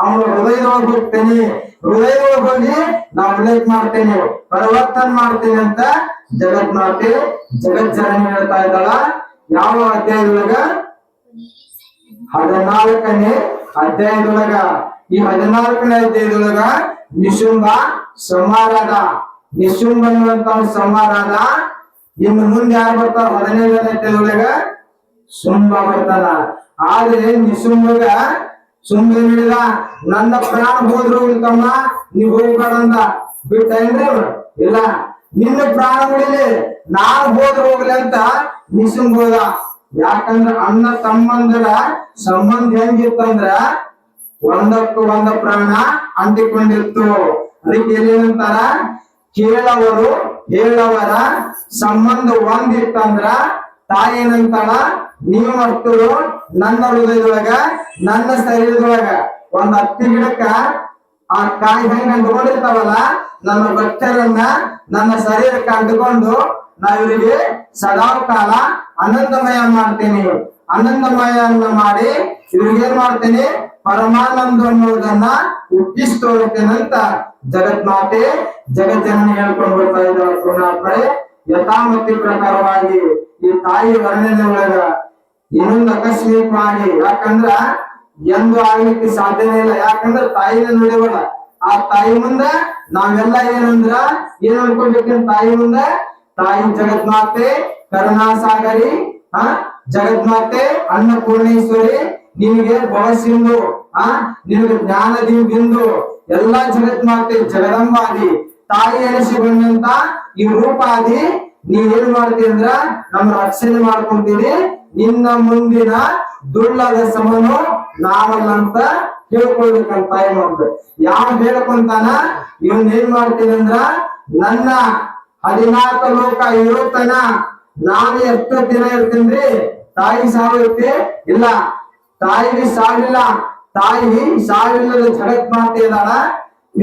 ಅವನು ಹೃದಯದೊಳಗೆ ಹೋಗ್ತೇನೆ, ಹೃದಯದೊಳಗೆ ಹೋಗಿ ನಾ ಉಲ್ಲೇಖ ಮಾಡ್ತೇನೆ, ಪರಿವರ್ತನೆ ಮಾಡ್ತೇನೆ ಅಂತ ಜಗತ್ ಮಾತೆ ಜಗಜ್ಜನನಿ ಹೇಳ್ತಾ ಇದ್ದಾಳ. ಯಾವ ಅಧ್ಯಾಯದೊಳಗ? 14ನೇ ಅಧ್ಯಾಯದೊಳಗ. ಈ 14ನೇ ಅಧ್ಯಾಯದೊಳಗ ನಿಶುಂಭ ಸಂಹಾರದ, ನಿಶುಂಭ ಅನ್ನುವಂತ ಸಂಹಾರದ. ಇನ್ನು ಮುಂದೆ ಯಾರು ಬರ್ತಾರ? 15ನೇ ಅಧ್ಯಾಯದೊಳಗ ಶುಂಭ ಬರ್ತಾನ. ಆದ್ರೆ ನಿಶುಂಭಗ ಶುಂಭ ಹೇಳಿದ, ನನ್ನ ಪ್ರಾಣ ಹೋದ್ರು ತಮ್ಮ ನೀವ್ ಹೋಗ್ಬೇಡಂದ. ಬಿಟ್ಟೇನ್ರಿ? ಇಲ್ಲ, ನಿನ್ನ ಪ್ರಾಣ ಉಳಿಲಿ, ನಾನು ಹೋದ್ರು ಹೋಗ್ಲಿ ಅಂತ ನಿಶುಂಭ ಹೋದ. ಯಾಕಂದ್ರ ಅಣ್ಣ ತಮ್ಮಂದರ ಸಂಬಂಧ ಹೆಂಗಿತ್ತಂದ್ರ ಒಂದಕ್ಕೂ ಒಂದ ಪ್ರಾಣ ಅಂಟಿಕೊಂಡಿತ್ತು. ಅದಕ್ಕೆ ಏನಂತಾರ, ಕೇಳವರು ಹೇಳವರ ಸಂಬಂಧ ಒಂದಿತ್ತಂದ್ರ ತಾಯಿ ಏನಂತಾಳ, ನೀವು ಮಕ್ಕಳು ನನ್ನ ಹೃದಯದೊಳಗ ನನ್ನ ಶರೀರದೊಳಗ ಒಂದ್ ಹತ್ತಿ ಗಿಡಕ್ಕ ಆ ಕಾಯಿ ಹೆಂಗ ಅಂಟ್ಕೊಂಡಿರ್ತಾವಲ್ಲ, ನನ್ನ ಭಕ್ತರನ್ನ ನನ್ನ ಶರೀರಕ್ಕೆ ಅಂಟಿಕೊಂಡು ನಾವಿವರಿಗೆ ಸದಾ ಕಾಲ ಆನಂದಮಯ ಮಾಡ್ತೇನೆ. ಆನಂದಮಯನ್ನ ಮಾಡಿ ಇವ್ರಿಗೇನ್ ಮಾಡ್ತೇನೆ, ಪರಮಾನಂದ ಅನ್ನೋದನ್ನ ಹುಟ್ಟಿಸ್ತೋರ್ತೇನೆ ಅಂತ ಜಗತ್ ಮಾತೆ ಜಗಜ್ಜನನಿ ಹೇಳ್ಕೊಂಡು ಬರ್ತಾ ಇದ್ದಾರೆ. ಯಥಾಮತಿ ಪ್ರಕಾರವಾಗಿ ಈ ತಾಯಿ ವರ್ಣನೆ ಒಳಗ ಇನ್ನೊಂದು ಆಕಸ್ಮಿಕವಾಗಿ, ಯಾಕಂದ್ರ ಎಂದು ಆಗ್ಲಿಕ್ಕೆ ಸಾಧ್ಯನೇ ಇಲ್ಲ. ಯಾಕಂದ್ರ ತಾಯಿನ ನೋಡಿವಲ್ಲ, ಆ ತಾಯಿ ಮುಂದೆ ನಾವೆಲ್ಲ ಏನಂದ್ರ ಏನ್ ಅನ್ಕೋಬೇಕಂತ, ತಾಯಿ ಮುಂದೆ ತಾಯಿ ಜಗನ್ಮಾತೆ ಕರುಣಾಸಾಗರಿ, ಜಗನ್ಮಾತೆ ಅನ್ನಪೂರ್ಣೇಶ್ವರಿ, ನಿನಗೆ ಭವಸಿಂಧು, ನಿನಗೆ ಜ್ಞಾನದಿ ಬಿಂದು, ಎಲ್ಲಾ ಜಗನ್ಮಾತೆ ಜಗದಂಬಾದಿ ತಾಯಿ ಎನಿಸಿಕೊಂಡಂತ ಈ ರೂಪಾದಿ ನೀವೇನ್ ಮಾಡ್ತೀವಿ ಅಂದ್ರ ನಮ್ಮ ರಕ್ಷಣೆ ಮಾಡ್ಕೊಂತೀವಿ. ನಿನ್ನ ಮುಂದಿನ ದುಳ್ಳದ ಸಮನು ನಾವಲ್ಲ ಅಂತ ಹೇಳ್ಕೊಳ್ಬೇಕಂತ ತಾಯಿ ಮಾಡ್ತಾರೆ. ಯಾವ ಹೇಳ್ಕೊಂತಾನ, ಇವನ್ ಏನ್ ಮಾಡ್ತೀನಿ ಅಂದ್ರ ನನ್ನ 14 ಲೋಕ ಇರುತ್ತನ ನಾನು ಎಷ್ಟು ದಿನ ಇರ್ತೀನ್ರಿ, ತಾಯಿ ಸಾವಿರುತ್ತೆ ಇಲ್ಲ, ತಾಯಿಗೆ ಸಾವಿಲ್ಲ, ತಾಯಿ ಸಾವಿಲ್ಲದ ಜಗತ್ ಮಾತೆ ಇದಾಳ.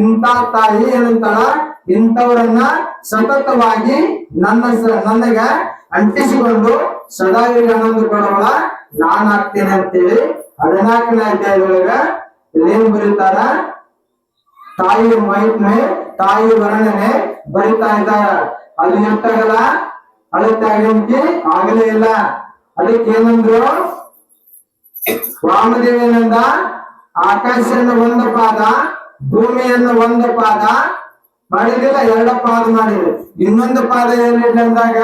ಇಂಥ ತಾಯಿ ಏನಂತಾಳ, ಇಂಥವ್ರನ್ನ ಸತತವಾಗಿ ನನಗ ಅಂಟಿಸಿಕೊಂಡು ಸದಾ ಆನಂದ ಕೊಡೋಳ ನಾನ್ ಆಗ್ತೇನೆ ಅಂತೇಳಿ 14ನೇ ಅಧ್ಯಾಯದೊಳಗ ಏನ್ ಬರೀತಾರ, ತಾಯಿ ಮಹಿಮೆ ತಾಯಿ ವರ್ಣನೆ ಬರಿತಾ ಇದ್ದಾರ. ಅದು ಎಷ್ಟಾಗಲ್ಲ, ಅಳತಾಗಿ ಆಗಲೇ ಇಲ್ಲ. ಅದಕ್ಕೆ ಏನಂದ್ರು, ವಾಮದೇವ ಏನಂದ, ಆಕಾಶವನ್ನು ಒಂದು ಪಾದ ಭೂಮಿಯನ್ನು ಒಂದು ಪಾದ ಮಾಡಿದಿಲ್ಲ, 2 ಪಾದ ಮಾಡಿದ್ರು. ಇನ್ನೊಂದು ಪಾದ ಏನಿಟ್ಟಂದಾಗ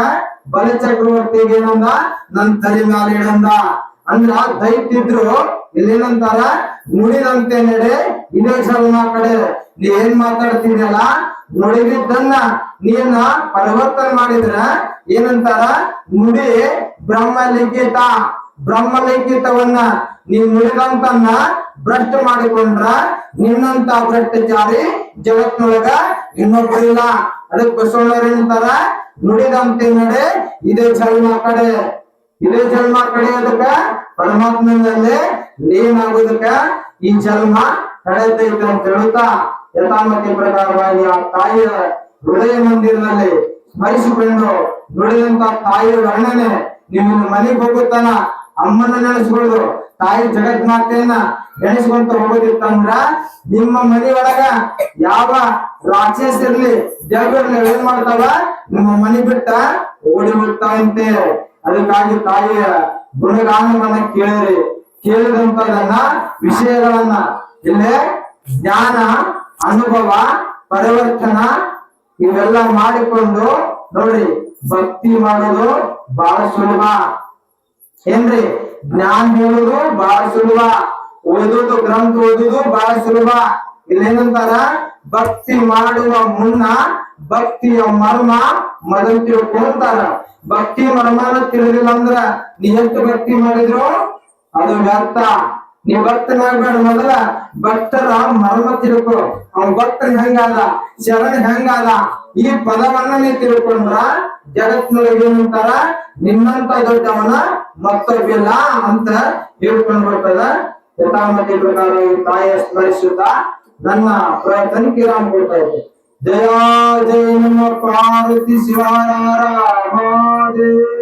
ಬಲ ಚಕ್ರವರ್ತಿಗೆ ಏನಂದ, ನನ್ ತಲೆ ಮ್ಯಾಲ ಇಡಂದ. ಅಂದ್ರ ದೈತ್ಯಿದ್ರು ಇಲ್ಲೇನಂತಾರ, ನುಡಿದಂತೆ ನಡೆ ಇದೇ ಸಲ್ಮ ಕಡೆ. ನೀ ಏನ್ ಮಾತಾಡ್ತಿದ್ಯಲ್ಲ, ನುಡಿದಿದ್ದನ್ನ ನೀನ ಪರಿವರ್ತನೆ ಮಾಡಿದ್ರ ಏನಂತಾರ, ನುಡಿ ಬ್ರಹ್ಮಲಿಖಿತ, ಬ್ರಹ್ಮಲಿಖಿತವನ್ನ ನೀವ್ ನುಡಿದಂತನ್ನ ಭ್ರಷ್ಟ ಮಾಡಿಕೊಂಡ್ರ ನಿನ್ನಂತ ಭ್ರಷ್ಟಾಚಾರಿ ಜಗತ್ನೊಳಗ ಇನ್ನೊಬ್ಬರಿಲ್ಲ. ಅದಕ್ಕೆ ಬಸವಣ್ಣವ್ರು ಏನಂತಾರ, ನುಡಿದಂತೆ ನಡೆ ಇದೇ ಜನ್ಮ ಕಡೆ. ಇದೇ ಜನ್ಮ ಕಡೆಯೋದಕ್ಕ ಪರಮಾತ್ಮನಲ್ಲೇ ಲೀನ ಆಗೋದಕ್ಕ ಈ ಜನ್ಮ ಕಳೆದೈತೆ ಅಂತ ಹೇಳುತ್ತಾ, ಯಥಾಮತಿ ಪ್ರಕಾರವಾಗಿ ಆ ತಾಯಿಯ ಹೃದಯ ಮಂದಿರದಲ್ಲಿ ಸ್ಮರಿಸಿಕೊಂಡು ನುಡಿದಂತ ತಾಯಿಯ ವರ್ಣನೆ. ನೀವು ಮನೆಗೆ ಹೋಗುತ್ತಾನ ಅಮ್ಮನ ನೆನೆಸ್ಕೊಳ್ಳೋದು, ತಾಯಿ ಜಗನ್ಮಾತೆಯನ್ನ ನೆನೆಸ್ಕೊಂತ ಹೋಗೋದಿತ್ತಂದ್ರ ನಿಮ್ಮ ಮನಿ ಒಳಗ ಯಾವ ರಾಕ್ಷಸರ್ಲಿ ದೇವರ್ಲಿ ಏನ್ ಮಾಡ್ತಾವ, ನಿಮ್ಮ ಮನಿ ಬಿಟ್ಟ ಓಡಿ ಹೋಗ್ತಾವಂತೆ. ಅದಕ್ಕಾಗಿ ತಾಯಿಯ ಗುಣಗಾನವನ್ನ ಕೇಳಿರಿ. ಕೇಳಿದಂತದನ್ನ ವಿಷಯಗಳನ್ನ ಇಲ್ಲೇ ಜ್ಞಾನ, ಅನುಭವ, ಪರಿವರ್ತನ ಇವೆಲ್ಲ ಮಾಡಿಕೊಂಡು ನೋಡಿ ಭಕ್ತಿ ಮಾಡೋದು ಬಹಳ ಸುಲಭ ಏನ್ರಿ. ಜ್ಞಾನ ಹೇಳುದು ಬಹಳ ಸುಲಭ, ಓದುದು ಗ್ರಂಥ ಓದುದು ಬಹಳ ಸುಲಭ. ಇಲ್ಲೇನಂತಾರ, ಭಕ್ತಿ ಮಾಡುವ ಮುನ್ನ ಭಕ್ತಿಯ ಮರ್ಮ ಮೊದಲು ತಿಳ್ಕೊಂತಾರ. ಭಕ್ತಿ ಮರ್ಮನ ತಿಳಿದಿಲ್ಲ ಅಂದ್ರ ನೀ ಎಷ್ಟು ಭಕ್ತಿ ಮಾಡಿದ್ರು ಅದು ವ್ಯರ್ಥ. ನೀ ಭಕ್ತನಾಗ್ಬೇಡ, ಮೊದಲ ಭಕ್ತರ ಮರ್ಮ ತಿಳ್ಕೊ. ಅವ್ನ ಭಕ್ತನ ಹೆಂಗಾದ, ಶರಣ ಹೆಂಗಾದ, ಈ ಪದವನ್ನ ನೀ ತಿಳ್ಕೊಂಡ್ರ ಜಗತ್ತಿನೊಳಗೆ ಏನಂತಾರ, ನಿನ್ನಂತ ದೊಡ್ಡವನ ಮತ್ತೊಬ್ಬಿಲ್ಲ ಅಂತ ಹೇಳ್ಕೊಂಡ್ ಬರ್ತದ. ಯಥಾಮತಿ ಪ್ರಕಾರ ಈ ತಾಯಿಯ ಸ್ಮರಿಸುತ್ತಾ ನನ್ನ ಪ್ರಯತ್ನಕ್ಕೆ ರಾಮ ಕೊಡ್ತಾ ಇದ್ದೆ. ಜಯ ಜಯ ನಮ್ಮ ಪಾರ್ವತಿ ಶಿವಾರ ಮಹಾದೇವ.